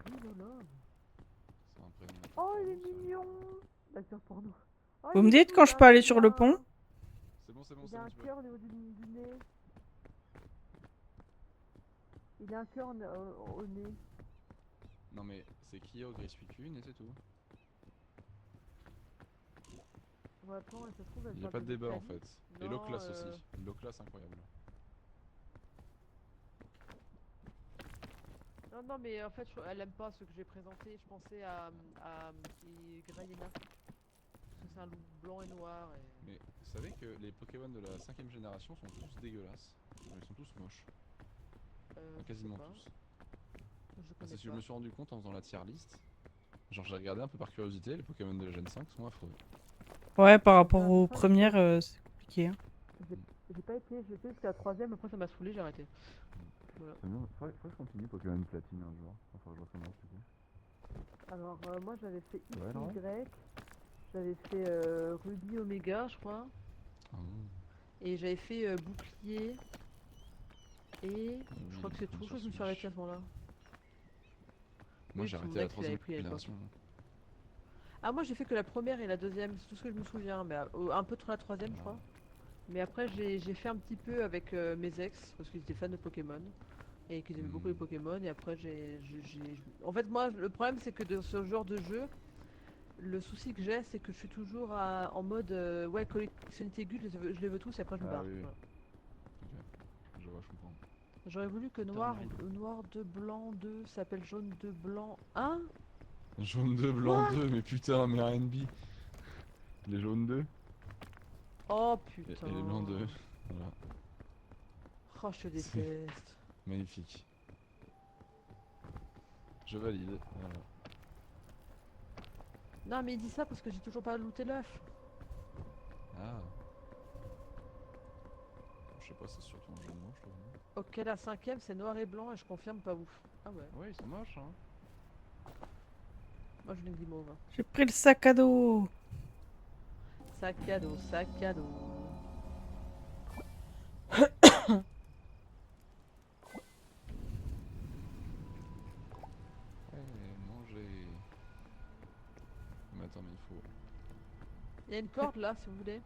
Rhinolove? C'est un prénom. Oh, il est mignon! L'acteur porno. Oh, Vous il me est dites chou, quand je peux aller sur le pont? C'est bon, Il a un tu peux. cœur au niveau du nez. Il a un cœur au nez. Non mais c'est Kyo, Griswikune et c'est tout. Bon, attends, et ça se trouve, elle Il n'y a parle pas de débat en Italie. fait. Et Non, l'Oclas aussi. L'Oclas incroyable. Non, non, mais en fait, elle aime pas ce que j'ai présenté. Je pensais à Grayena. Parce que c'est un loup blanc et noir. Et... Mais vous savez que les Pokémon de la 5ème génération sont tous dégueulasses. Ils sont tous moches. je sais Quasiment pas, tous. Je Parce connais que je pas. me suis rendu compte en faisant la tier list. Genre j'ai regardé un peu par curiosité, les Pokémon de la Gen 5 sont affreux. Ouais, par rapport Ah, aux c'est ça, premières, c'est compliqué. Hein. J'ai pas été, j'ai été jusqu'à la troisième, après ça m'a saoulé, j'ai arrêté. Voilà. Faudrait que je continue Pokémon Platine un jour. Enfin, je recommence du coup. Alors moi j'avais fait Ouais, non XY, j'avais fait Ruby Omega je crois, Ah, Et j'avais fait bouclier. Et je crois que c'est comme tout. Je sur crois que je me suis Smash. arrêté à ce moment-là. Moi Oui, j'ai parce que arrêté mon à la ex, il avait 3ème pris à l'époque. génération. Ah, moi j'ai fait que la première et la deuxième, c'est tout ce que je me souviens. Mais un peu trop la troisième, je crois. Mais après, j'ai fait un petit peu avec mes ex, parce qu'ils étaient fans de Pokémon. Et qu'ils aimaient beaucoup les Pokémon. Et après, En fait, moi, le problème, c'est que de ce genre de jeu, le souci que j'ai, c'est que je suis toujours en mode ouais, collectionner tes guts, je les veux tous et après je me Ah barre. oui, oui. Voilà. Ok, je vois, je comprends. J'aurais voulu que noir, noir 2, blanc 2 s'appelle jaune 2, blanc 1. Jaune 2, blanc 2, mais putain, mais RNB. Les jaunes 2 Oh et putain. les blancs 2. Voilà, Oh, je te C'est- déteste. magnifique. Je valide. Voilà. Non, mais il dit ça parce que j'ai toujours pas looté l'œuf. Ah. Je sais pas, c'est surtout un jeu de mots, je trouve. Ok, la cinquième, c'est noir et blanc et je confirme pas ouf. Ah ouais, Ouais, ils sont moches, hein. moi je l'ai dit mauve. J'ai pris le sac à dos. Sac à dos, sac à dos. Manger. Mais attends, mais il faut. Il y a une corde là, si vous voulez.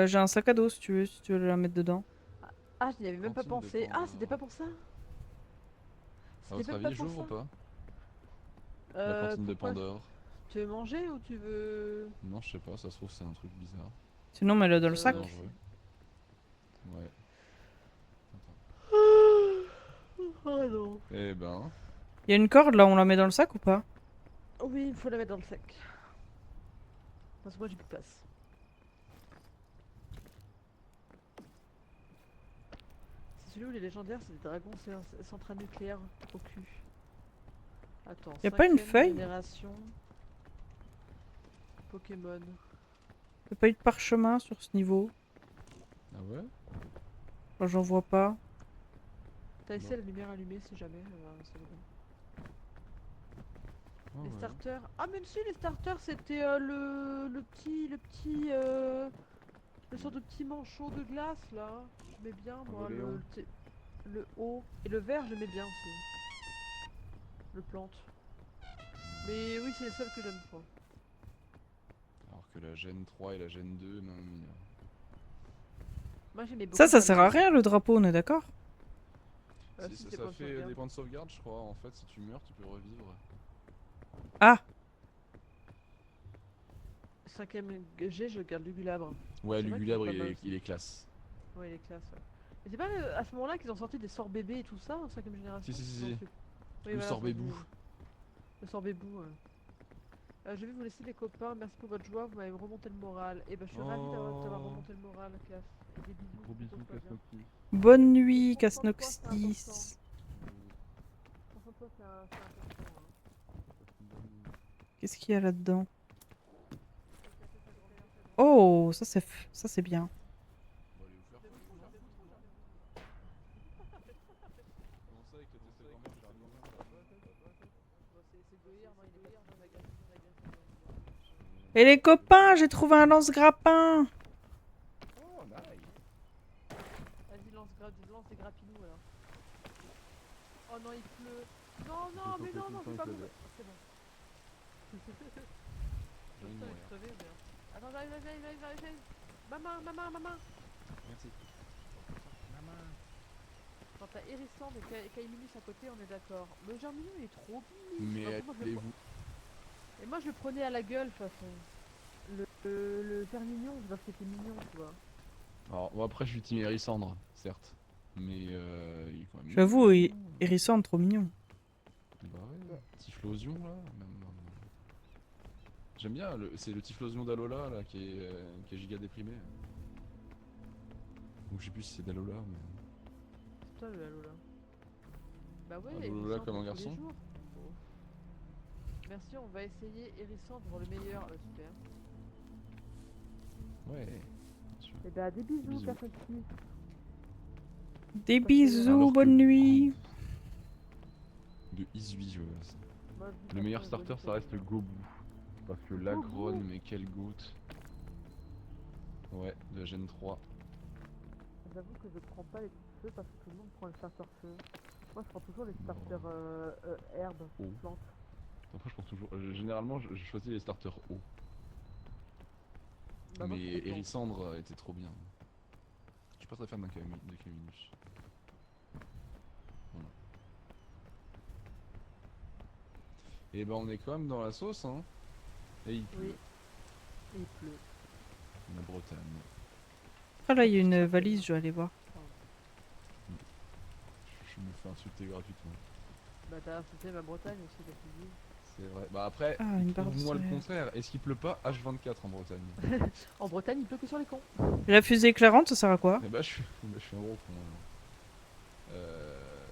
J'ai un sac à dos si tu veux la mettre dedans. Ah, je n'y avais même pas Cantine de pensé. Ah, Pandore. c'était pas pour ça. À votre C'était même pas avis, pour j'ouvre ça. ou pas La cantine de Pourquoi Pandore. Tu veux manger ou tu veux... Non, je sais pas, ça se trouve, c'est un truc bizarre. Sinon, mets-le dans le Euh, sac. Dangereux. Ouais. Oh non. Eh ben. Il y a une corde là, on la met dans le sac ou pas? Oui, il faut la mettre dans le sac. Parce que moi j'ai plus de place. C'est celui où les légendaires, c'est des dragons centrales nucléaires au cul. Attends, Y a pas une 5e feuille génération Pokémon. Y'a pas eu de parchemin sur ce niveau? Ah ouais Enfin, j'en vois pas. T'as essayé Bon. la lumière allumée si jamais. Ça va bien. Ah Les ouais. starters. Ah même si les starters c'était le petit le sorte de petit manchot de glace là. Je mets bien moi Voléon. le haut et le vert je mets bien aussi. Le plante. Mais oui c'est les seuls que j'aime pas. Alors que la Gen 3 et la Gen 2, non, mais. Moi j'aimais beaucoup. Ça sert à Palos. rien le drapeau, on est d'accord? Si, Si, ça c'est ça pas fait sauvegarde. des points de sauvegarde, je crois. En fait, si tu meurs, tu peux revivre. Ah! 5ème G je garde Lugulabre. Ouais, C'est vrai Lugulabre, qu'il est pas mal il est classe. Ouais il est classe ouais. Mais c'est pas à ce moment là qu'ils ont sorti des sorts bébés et tout ça en 5ème génération? Si. Non, oui, Le voilà, sort ça, j'ai bébou. vu. Le sort bébou, ouais. Je vais vous laisser les copains, merci pour votre joie, vous m'avez remonté le moral. Et bah je suis ravie d'avoir Oh. remonté le moral, Cass. Et des bisous. Gros bisous, repose-toi bien. Casnoki. Bonne nuit, Et prends soin de toi, Casnox c'est important. 10. Prends soin de toi, c'est important. Hein. Qu'est-ce qu'il y a là-dedans? Oh, ça c'est bien. Bon, allez vous faire quoi, les gars. Comment ça, avec le test de grand-mère, j'ai rien compris. Bon, c'est Gohir, non, il est pas dans la gamme. Et les copains, j'ai trouvé un lance-grappin. Oh, nice. Vas-y, lance des grappinous alors. Oh non, il pleut. Non, non, mais non, non, je vais pas mourir. Ah, c'est bon. J'ai envie de Putain, mourir. il est crevé, merde. Attends, j'arrive. Maman. Merci. Quand t'as Hérissande et Kaiminus à côté, on est d'accord. Mais Germinus, il est trop mimi. Mais Enfin, moi, je le allez-vous. Et moi, je le prenais à la gueule, de toute façon. Le père mignon, je vois que c'était mignon, tu vois. Alors, bon, après, je suis team Hérissandre, certes. Mais il est quand même. J'avoue, mignon. Hérissandre, trop mignon. Bah ouais, Typhlosion là. Même, J'aime bien, c'est le Typhlosion d'Alola là qui est giga déprimé. Ou je sais plus si c'est d'Alola, mais. C'est toi le Alola. Bah ouais, Alola Hérisson comme un pour tous les garçon. jours. Oh. Merci, on va essayer Hérisson pour le meilleur. Super. Ouais. bien sûr. Et bah, des bisous, Bisous. personne qui. Des Parce que- bisous, Alors que- bonne nuit. De Isui, je vois ça. Moi, je dis Le pas meilleur que starter, Bonnie, ça reste c'est le bien. Gobu. Parce que Le l'Agron, Gobu. mais quel goat. Ouais, de la Gen 3. J'avoue que je prends pas les coups de feu parce que tout le monde prend le starter feu. Moi, je prends toujours les starters herbes, Oh. plantes. Après, je pense toujours. Généralement, je choisis les starters hauts. Bah, moi, Mais c'est les plantes. Hérissandre était trop bien. Je suis pas très fan de Caminus. Voilà. Et ben, on est quand même dans la sauce, hein. Et il pleut. Oui. Et il pleut. La Bretagne. Ah là, il y a une valise, je vais aller voir. Je me fais insulter gratuitement. Bah t'as insulté ma Bretagne aussi, t'as dit. C'est vrai. Bah après, Ah, une barre de prouve-moi le céréales. contraire. Est-ce qu'il pleut pas H24 en Bretagne? En Bretagne, il pleut que sur les cons. La fusée éclairante, ça sert à quoi? Eh bah, je suis un gros con. Alors.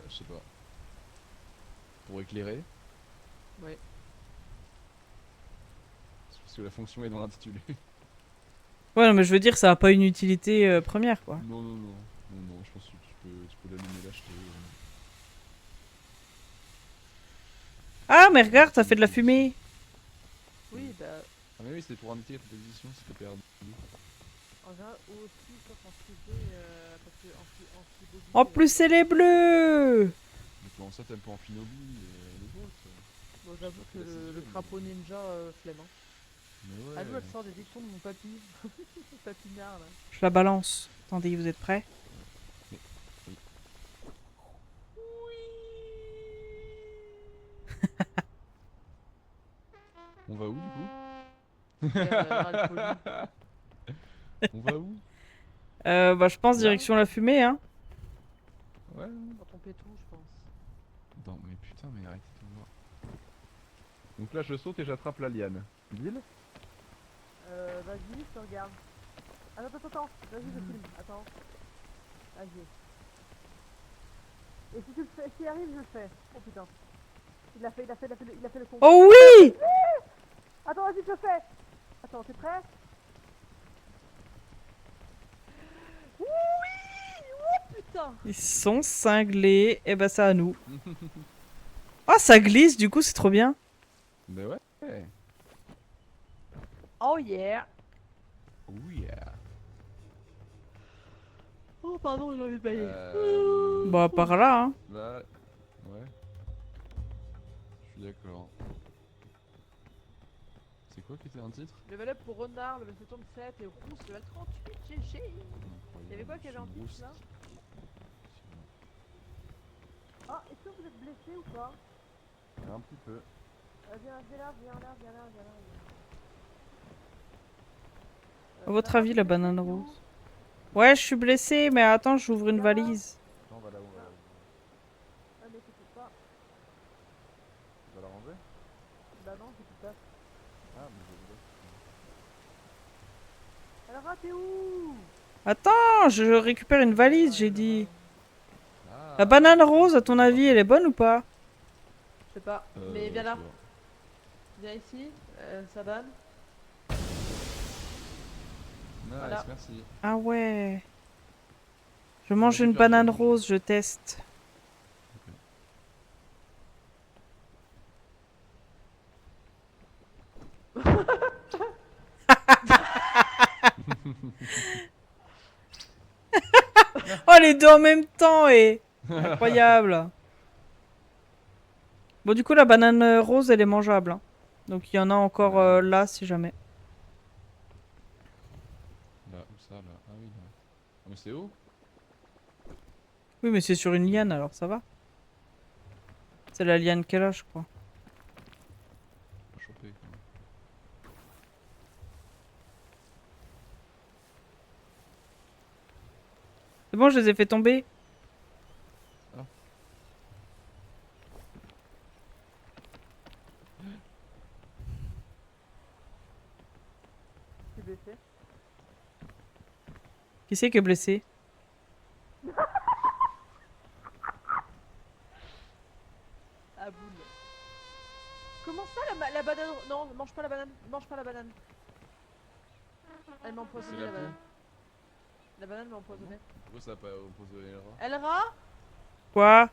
Je sais pas. Pour éclairer. Ouais. C'est parce que la fonction est dans l'intitulé. Ouais, non, mais je veux dire, ça a pas une utilité première, quoi. Non, non, non. Non, non, je pense que tu peux l'allumer, l'acheter. Ah, mais regarde, ça fait de la fumée. Oui, bah. Ah, mais oui, c'était pour indiquer ta position si t'es perdu. En général, aussi, sauf en fusée, parce que en En plus, c'est les bleus. Mais comment ça, t'aimes pas en Finobi les autres? Bon, j'avoue que le crapaud ninja flemme. Hein. Mais ouais. Ah, nous, elle sort des dictons de mon papy. Mon papinard, là. Je la balance. Attendez, vous êtes prêts? On va où du coup? Ouais, elle a l'air polie. On va où? Bah, je pense Là direction la fumée, hein. Ouais. Dans ton pétou, je pense. Attends, mais putain, mais arrêtez de voir. Donc là, je saute et j'attrape la liane. Lille? Vas-y, je te regarde. Attends. Vas-y, je filme. Attends. Vas-y. Et si tu le fais, s'il arrive, je le fais. Oh putain. Il a fait le con. Oh oui! Attends, vas-y, je le fais. Attends, t'es prêt? Putain! Ils sont cinglés. Et bah, ça à nous. Oh, ça glisse, du coup, c'est trop bien. Bah ouais. Oh yeah! Oh yeah. Oh, pardon, j'ai envie de bailler. Bah, par là, hein. Là. Ouais. Je suis d'accord. C'est quoi qui était un titre? Level up pour Renard, level 77 et Rousse, level 38, GG! Incroyable. Il y avait quoi qui avait en C'est une plus, là? rousse. Ah, est-ce que vous êtes blessé ou pas? Un petit peu. Viens là. À votre avis, la banane rose? Ouais, je suis blessée, mais attends, j'ouvre une valise. Non, on va là, on va là. Ah, mais t'écoutes pas. Tu vas la ranger? Bah non, j'écoute pas. Ah, mais je Alors, t'es où? Attends, je récupère une valise, j'ai dit. Ah. La banane rose, à ton avis, elle est bonne ou pas? Je sais pas, mais viens là, c'est bon. viens ici, ça donne. Nice, Voilà. merci. Ah ouais. Je mange vais une faire banane du- rose, je teste. Oh, les deux en même temps, et incroyable. Bon, du coup, la banane rose, elle est mangeable, hein. Donc, il y en a encore là, si jamais. Là, où ça, là? Ah oui, là. Ah, mais c'est haut? Oui, mais c'est sur une liane, alors ça va. C'est la liane qu'elle a, je crois. Pas chopé, quoi. C'est bon, je les ai fait tomber. blessé? Qui c'est qui est blessé? Ah boule. Comment ça la banane? Non, mange pas la banane. Mange pas la banane. Elle m'a C'est empoisonné la la banane. peau. La banane m'a empoisonné. Pourquoi ça a pas opposé les rats? Elra, Quoi?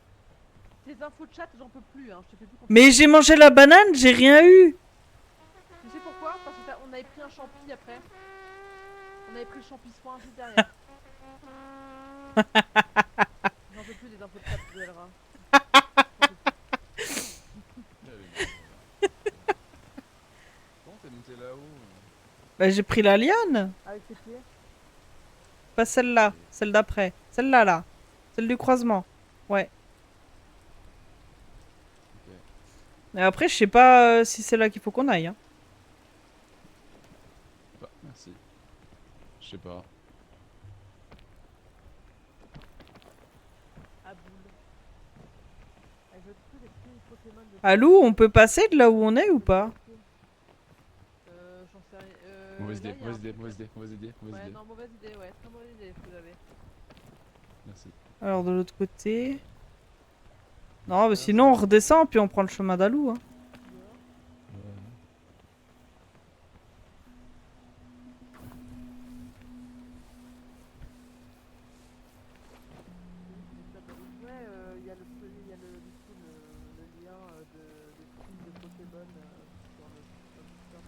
tes infos de chat, j'en peux plus. Hein. Je te fais plus confiance. Mais j'ai mangé la banane, j'ai rien eu. Tu sais pourquoi? Parce qu'on avait pris un champi après. On avait pris le champi soin juste derrière. J'en peux plus des infos de chat de Elra. Comment t'es monté là-haut? Bah j'ai pris la liane. Avec ses pieds? Pas celle-là, celle d'après. Celle-là, là. Celle du croisement. Ouais. Ok. Mais après, je sais pas si c'est là qu'il faut qu'on aille. Hein. Bah, merci. Je sais pas. Ah boule. Elle veut tous les petits Pokémon de... Alou, on peut passer de là où on est ou pas? J'en sais rien. Mauvaise Là, idée, y a mauvaise un idée, truc, mauvaise idée, mauvaise idée, mauvaise Ouais, idée. non, mauvaise idée, ouais. Très mauvaise idée que vous avez. Merci. Alors de l'autre côté... Non, mais sinon on redescend puis on prend le chemin d'Alou. Hein. Ouais, il y a du coup, le lien des skins de Pokémon sur le Discord.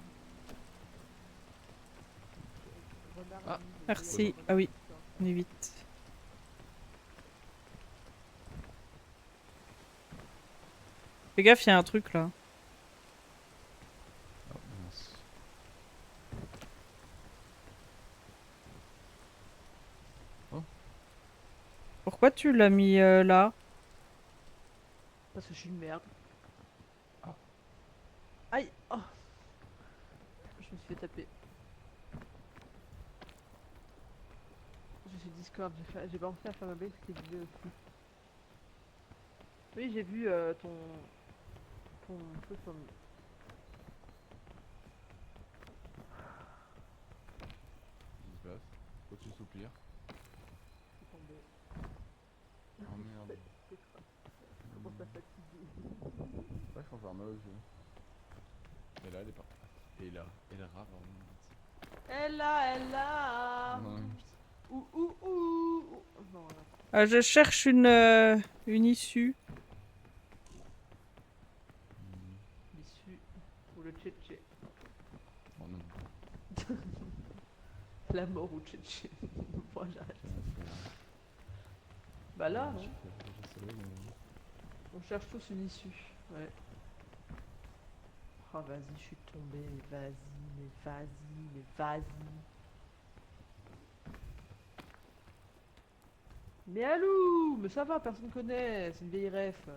Renard Ah, a mis le- Merci. il y a le Ah oui, Discord. on est vite. Fais gaffe, il y a un truc là. Oh, mince. Pourquoi tu l'as mis là? Parce que je suis une merde. Ah. Aïe. Oh. Je me suis fait taper. Je suis Discord, j'ai pensé à faire ma belle qui disait aussi. Oui, j'ai vu ton truc sur le... Qu'est-ce qui se passe? Faut tu soupir? Je suis tombée. Oh merde. Je commence à fatiguer. C'est vrai qu'il faut faire mal aux yeux. Et là, elle est partie. Et là, et le rat, Elle là. non, putain. Ouh. Non, voilà. Je cherche une issue. L'issue ou le tchétché. Oh non. La mort ou tchétché. Bon, j'arrête. Quel enfer. Bah là, Ouais, non. je sais, mais- On cherche tous une issue. Ouais. Oh, vas-y, je suis tombé. Mais vas-y. Mais allô. Mais ça va, personne connaît. C'est une vieille ref.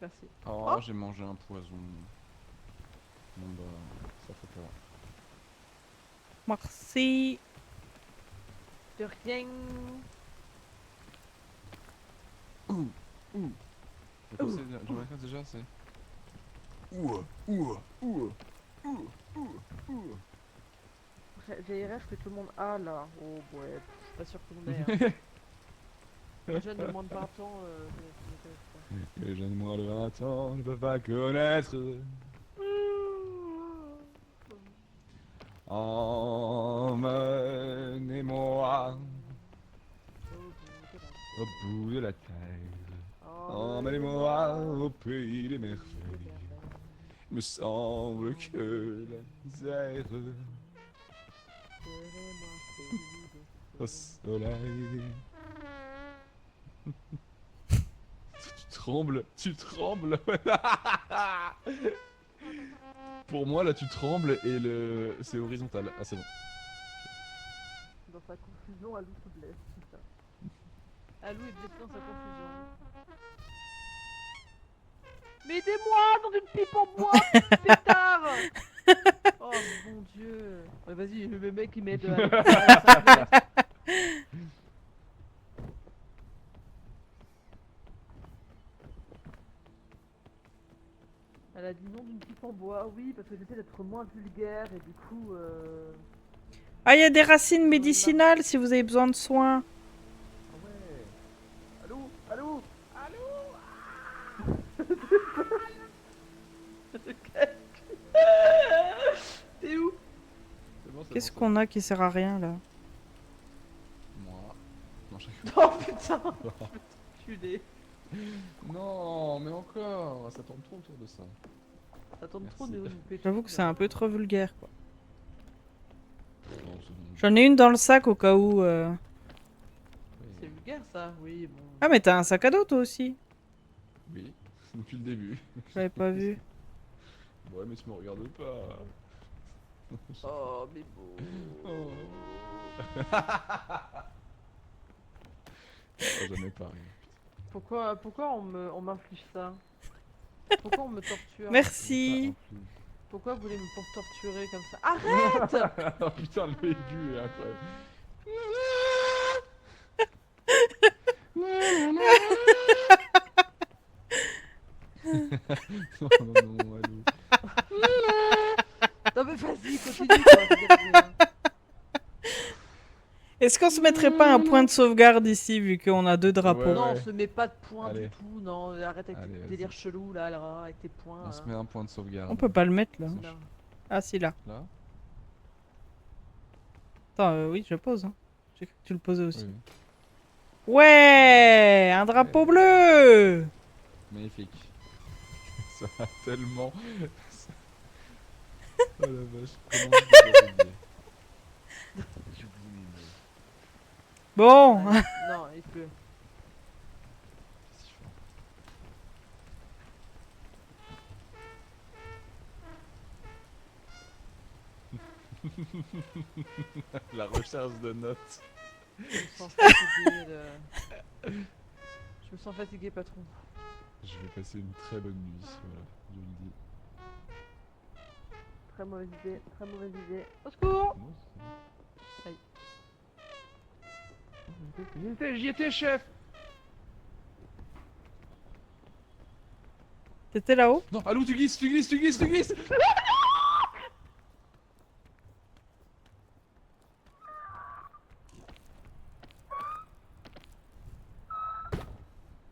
Merci. Oh, Oh. j'ai mangé un poison. Bon bah, ça fait peur. Merci. De rien. C'est quoi c'est dans la case déjà c'est. Vieille rêve que tout le monde a là. Oh ouais. Je suis pas sûr que tout le monde ait. Hein. Les jeunes de moins de 20 ans, je connais pas. Les jeunes moins de 20 ans ne peuvent pas connaître. Emmenez-moi au bout de la terre. Emmenez-moi au pays des merveilles. Il me semble que la misère au soleil. Tu trembles. Pour moi là tu trembles et c'est horizontal. Ah c'est bon. Dans sa confusion, Alou se blesse. Putain. Alou est blessé dans sa confusion. Mais aidez-moi dans une pipe en bois, pétard. Oh mon dieu. Ouais, vas-y, le mec il m'aide à... Elle a dit non d'une pipe en bois, oui, parce que j'essaie d'être moins vulgaire et du coup. Ah, il y a des racines médicinales si vous avez besoin de soins. Ah ouais. Allô, allô, allô. T'es où? C'est bon, c'est Qu'est-ce bon, qu'on a qui sert à rien là? Moi. Non, je rigole. Oh putain, je suis Non, mais encore, ça tourne trop autour de ça. Ça tourne trop Merci. de nous péter. J'avoue que c'est un peu trop vulgaire quoi. Non, c'est bon. J'en ai une dans le sac au cas où. C'est vulgaire ça, oui, bon. Ah, mais t'as un sac à dos toi aussi. Oui, depuis le début. J'avais pas vu. Ouais, mais tu me regardes pas. Oh, mais beau. Oh. Jamais pareil. Pourquoi on m'inflige ça? Pourquoi on me torture? Merci. Pourquoi vous voulez me torturer comme ça? Arrête! Oh putain, le aigu est incroyable. Non, non, non, allô. Non mais vas-y, continue quoi, regarde. Est-ce qu'on se mettrait pas un point de sauvegarde ici vu qu'on a deux drapeaux? Ouais, Non, ouais. on se met pas de points Allez. du tout, non, arrête avec Allez, tes vas-y. délires chelous là, avec tes points. On se hein. met un point de sauvegarde. On peut pas le mettre là. Non. Ah si là. Là. Attends, oui, je pose. Hein. J'ai cru que tu le posais aussi. Oui. Ouais, un drapeau bleu. Magnifique. Ça va tellement. Oh la vache. Comment j'ai oublié. J'ai oublié mes mots. Bon. Ouais, non, il pleut. Qu'est-ce qu'il fait La recherche de notes. Je me sens fatigué Je me sens fatigué, patron. Je vais passer une très bonne nuit, voilà, je le dis. Très mauvaise idée, très mauvaise idée. Au secours! Non, Aïe. J'y étais, chef. T'étais là-haut? Non, allô, tu glisses, tu glisses, tu glisses, tu glisses.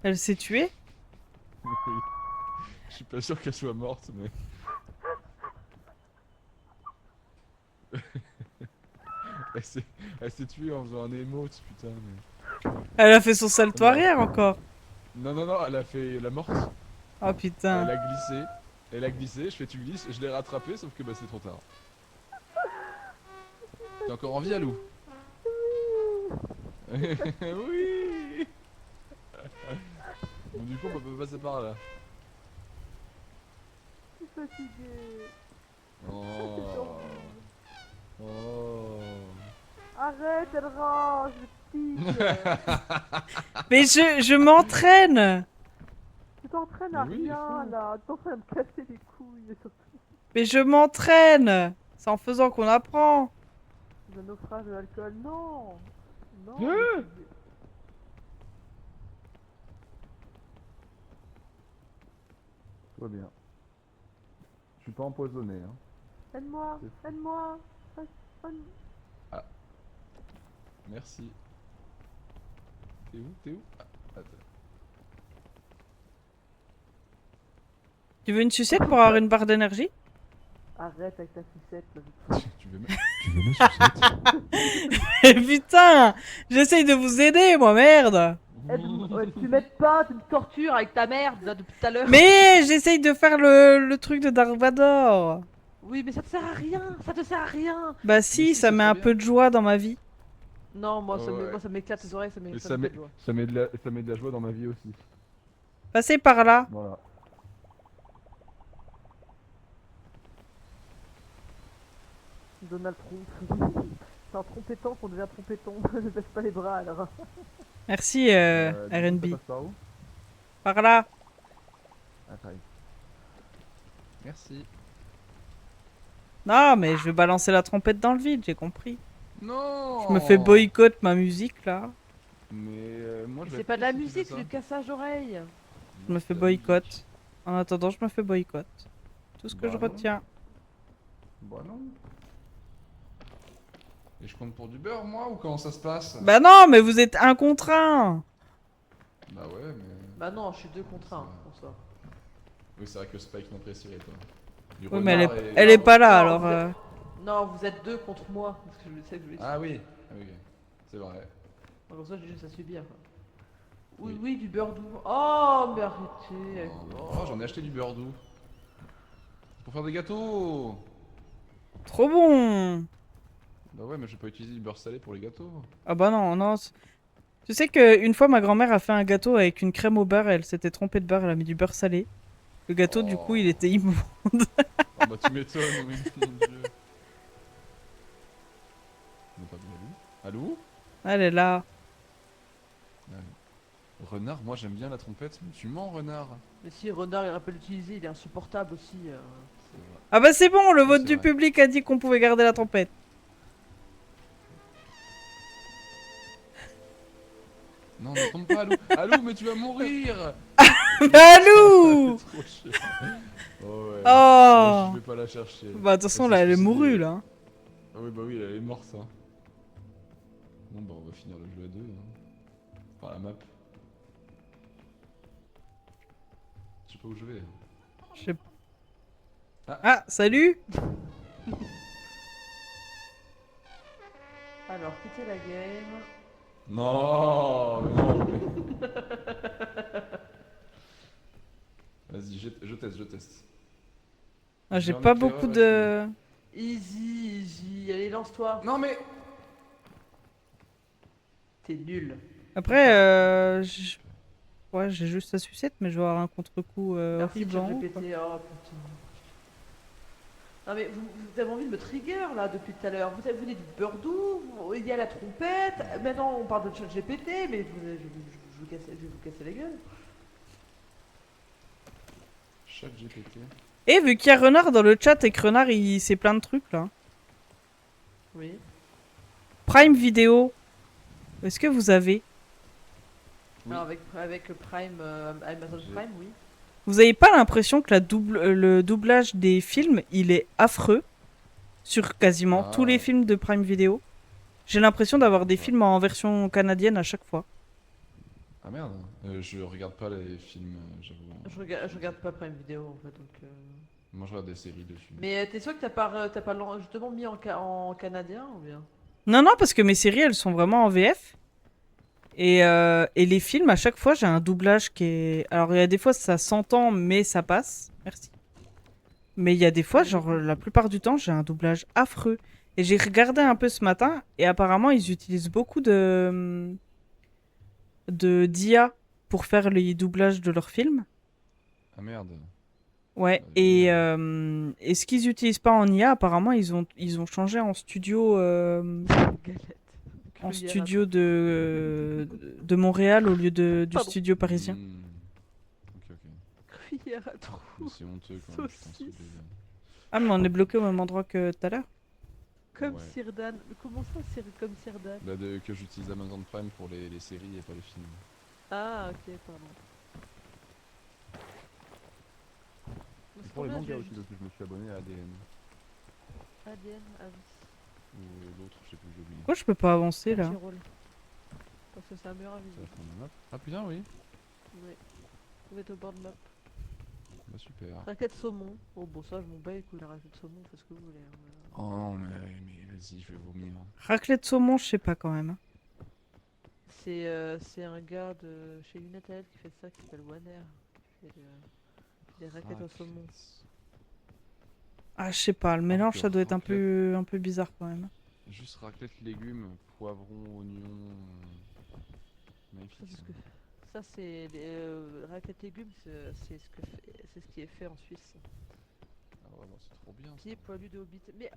Elle s'est tuée? Oui. Je suis pas sûr qu'elle soit morte, mais... elle s'est tuée en faisant un émote, putain, mais... Elle a fait son salto arrière encore. Non, non, non, elle a fait la morte. Oh Elle putain. a glissé. Elle a glissé, je fais tu glisses, je l'ai rattrapé, sauf que bah c'est trop tard. T'es encore en vie, Alou? Oui. Bon, du coup, on peut passer par là. Je suis fatiguée. Oh. Oh. Arrête, elle range, petite. Mais je m'entraîne. Tu t'entraînes à Mais oui, rien il faut. là. Tu t'entraînes à me casser les couilles. Surtout, Mais je m'entraîne. C'est en faisant qu'on apprend. le naufrage de l'alcool. Non. Non. Hein? mais Tout va bien. Je suis pas empoisonné, hein. Aide-moi, aide-moi. Merci. T'es où? T'es où? Ah, attends. Tu veux une sucette pour avoir une barre d'énergie? Arrête avec ta sucette là. Tu veux ma sucette? Putain, j'essaye de vous aider, moi, merde. Ouais, tu m'aides pas, tu me Torture avec ta merde là depuis tout à l'heure. Mais j'essaye de faire le truc de Dark Vador. Oui, mais ça te sert à rien, ça te sert à rien. Bah si, si, ça ça met serait un bien. peu de joie dans ma vie. Non, moi, Ouais. moi ça m'éclate les oreilles, ça Et me ça fait met, de joie. ça met de la joie dans ma vie aussi. Passez par là. Voilà. Donald Trump. C'est en trompettant qu'on devient trompetton. Ne baisse pas les bras alors. Merci, Du coup, ça RNB. passe par où? Par là. Ah, pareil. Merci. Non, mais je vais balancer la trompette dans le vide, j'ai compris. Non. Je me fais boycott ma musique, là. Mais moi je vais C'est être pas de la triste si tu musique, fais c'est du cassage d'oreilles. Je me Non, fais c'est de la musique. boycott. En attendant, je me fais boycott. Tout ce que Bah je non. retiens. Bah non. Et je compte pour du beurre, moi, ou comment ça se passe? Bah non, mais vous êtes un contre un. Bah ouais, mais... Bah non, je suis 2 contre 1, Ça- en soi. Oui, c'est vrai que Spike m'a préféré, toi. Du Oui, mais renard et... elle est pas là, Non, alors... Non, vous êtes 2 contre moi, parce que je sais que je vais Ah oui, ah oui, ok. C'est vrai. Donc, en soi, j'ai juste à subir. Quoi. Oui, Oui. oui, du beurre doux. Oh, mais arrêtez. Oh, j'en ai acheté du beurre doux. Pour faire des gâteaux. Trop bon. Bah ouais, mais je vais pas utiliser du beurre salé pour les gâteaux. Ah bah non, non. Tu sais qu'une fois, ma grand-mère a fait un gâteau avec une crème au beurre, elle s'était trompée de beurre, elle a mis du beurre salé. Le gâteau, du coup, il Oh. était immonde. Oh bah tu m'étonnes, oui, mon dieu. On n'a pas vu Alou? Alou? Elle est là. Renard, moi j'aime bien la trompette, mais tu mens, renard. Mais si Renard il rappelle l'utiliser, il est insupportable aussi. C'est vrai. Ah bah c'est bon, le Oui, vote c'est du vrai. public a dit qu'on pouvait garder la trompette. Non, ne tombe pas, Alou. Alou, mais tu vas mourir. Alou. C'est trop chiant. Oh ouais. Oh. Je vais pas la chercher. Bah de toute façon, Elle là, s'est elle est suicidée. mourue, là. Ah oui, bah oui, elle est morte, ça. Bon, bah on va finir le jeu à deux. Hein. Enfin, la map. Je sais pas où je vais. Je sais- Ah. Ah, salut. Alors, quittez la game. Non, mais non, mais... Vas-y, je teste. Ah, j'ai un pas éclaireur beaucoup et de... Easy, easy. Allez, lance-toi. Non, mais... T'es nul. Après, ouais, j'ai juste la sucette, mais je vais avoir un contre-coup Merci, horrible en haut, ChatGPT. quoi. Oh putain. Non mais vous avez envie de me trigger là depuis tout à l'heure. Vous venez du beurre doux, il y a la trompette. Maintenant on parle de ChatGPT, mais je vais vous casser la gueule. Chat GPT. Et vu qu'il y a Renard dans le chat et que Renard, il sait plein de trucs, là. Oui. Prime Vidéo. Est-ce que vous avez? Oui. Alors avec Prime, Amazon J'ai- Prime, oui. Vous avez pas l'impression que le doublage des films, il est affreux sur quasiment tous les Ah. films de Prime Video? J'ai l'impression d'avoir des Ouais. films en version canadienne à chaque fois. Ah merde, je regarde pas les films, j'avoue. Je regarde pas Prime Vidéo en fait donc. Moi je regarde des séries dessus. Mais t'es sûr que t'as pas justement mis en canadien ou bien? Non, non, parce que mes séries, elles sont vraiment en VF. Et les films, à chaque fois, j'ai un doublage qui est... Alors, il y a des fois, ça s'entend, mais ça passe. Merci. Mais il y a des fois, genre, la plupart du temps, j'ai un doublage affreux. Et j'ai regardé un peu ce matin, et apparemment, ils utilisent beaucoup d'IA pour faire les doublages de leurs films. Ah merde. Ouais, Ah, et, génial. et ce qu'ils utilisent pas en IA, apparemment, ils ont changé en studio... Galette. en Gruyère, studio de Montréal au lieu du Pardon. studio parisien. Hmm. Ok, ok. Gruyère à trop. Mais c'est honteux quand même, putain, ce Saucisse. délire. Ah, mais on est bloqué au même endroit que tout à l'heure. Comme Ouais. Sirdan. Mais comment ça, comme Sirdan? Bah, que j'utilise Amazon Prime pour les séries et pas les films. Ah, ok, pardon. Et C'est pour les combien, mangas je- aussi, parce que je me suis abonné à ADN. ADN, ah oui. Ou l'autre, je sais plus, j'ai oublié. Pourquoi je peux pas avancer là? Crunchyroll. Parce que c'est un mur C'est la invisible. fin de la map. Ah putain, oui. Oui. Vous êtes au bord de map. Bah super. Raquette saumon. Oh bon ça je m'en bats les couilles la raquette saumon, faites ce que vous voulez. Hein. Oh non, mais vas-y, je vais vomir. Raclette saumon, je sais pas quand même. C'est un gars de chez United qui fait ça, qui s'appelle Wanner. Qui fait des raquettes au saumon. Ah, je sais pas, le mélange que ça doit être raclette. un peu bizarre quand même. Juste raclette, légumes, poivrons, oignons. Ça, Magnifique. c'est ce que... ça c'est raclette légumes, c'est ce qui est fait en Suisse. Ah ouais, bah, c'est trop bien. Pied poilu de Hobbit. Mais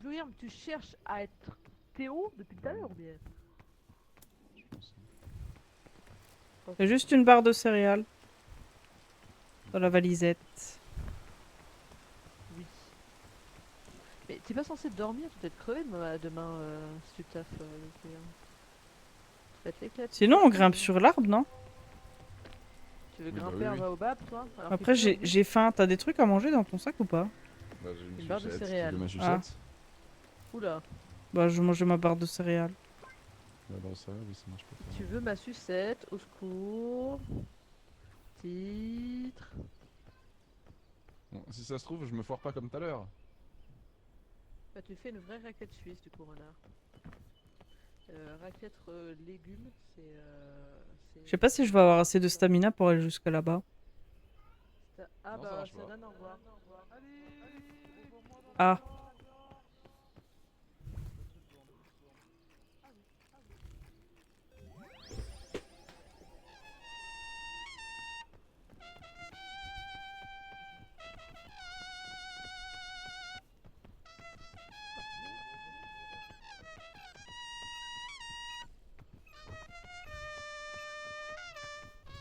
Guillaume, tu cherches à être Théo depuis tout à l'heure ou bien? Je pense. C'est juste une barre de céréales dans la valisette. Oui. Mais t'es pas censé dormir, tu dois être crevé demain si tu taffes le Guillaume. Tu vas te l'éclater. Sinon, on grimpe sur l'arbre, non? Tu veux Oui, bah grimper oui, un oui. baobab, toi alors Après, qu'il pleut, j'ai faim. T'as des trucs à manger dans ton sac ou pas? Bah, j'ai Une barre de sucette. Tu céréales. veux ma Ah. sucette? Oula. Bah, je mangeais ma barre de céréales. Bah, ça, oui, ça marche pas. Tu veux ma sucette, au secours. Titre. Bon, si ça se trouve, je me foire pas comme tout à l'heure. Bah, tu fais une vraie raclette suisse du coup, renard. Raclette légumes, Je sais pas si je vais avoir assez de stamina pour aller jusqu'à là-bas. Ah Non, ça bah, marche ça pas. donne au revoir. Ah.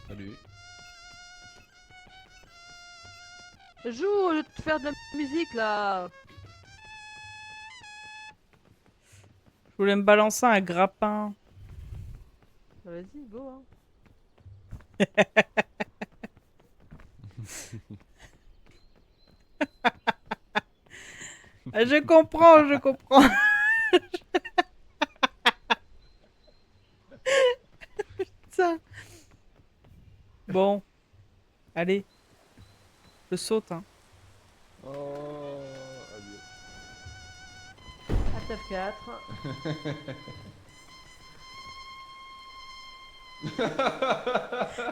Salut. Joue au lieu de te faire de la musique là. Je voulais me balancer un grappin. Bah, vas-y, go hein. Ah, je comprends, je comprends. Ça. Bon. Allez. Je saute, hein. Oh, adieu. À taf 4.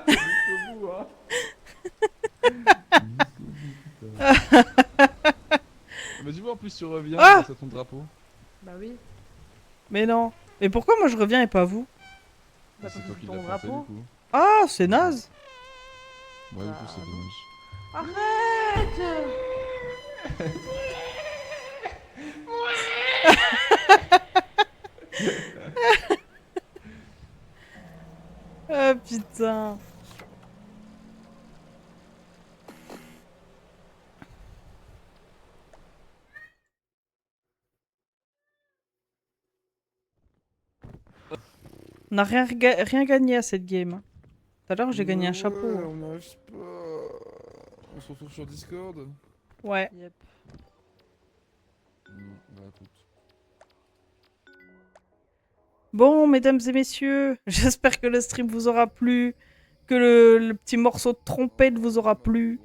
Jusqu'au bout, hein. Mais tu vois, en plus, tu reviens Ah grâce à ton drapeau. Bah oui. Mais non. Mais pourquoi moi je reviens et pas vous? Bah, C'est parce toi que qui c'est l'as ton planté, du drapeau. coup. Ah, c'est naze. Ouais, du coup, Bah, c'est non. dommage. Arrête. Ah putain. On n'a rien gagné à cette game. Tout à l'heure j'ai gagné un chapeau. Ouais, on n'arrive pas. On se retrouve sur Discord. Ouais. Yep. Bah écoute. Bon, mesdames et messieurs, j'espère que le stream vous aura plu, que le petit morceau de trompette vous aura plu.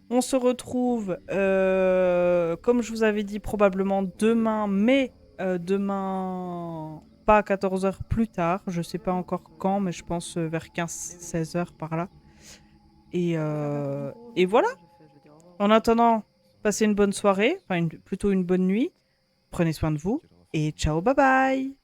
On se retrouve, comme je vous avais dit, probablement demain, mais demain, pas à 14h plus tard. Je sais pas encore quand, mais je pense vers 15-16h par là. Et voilà. En attendant, passez une bonne soirée, enfin plutôt une bonne nuit. Prenez soin de vous et ciao, bye bye.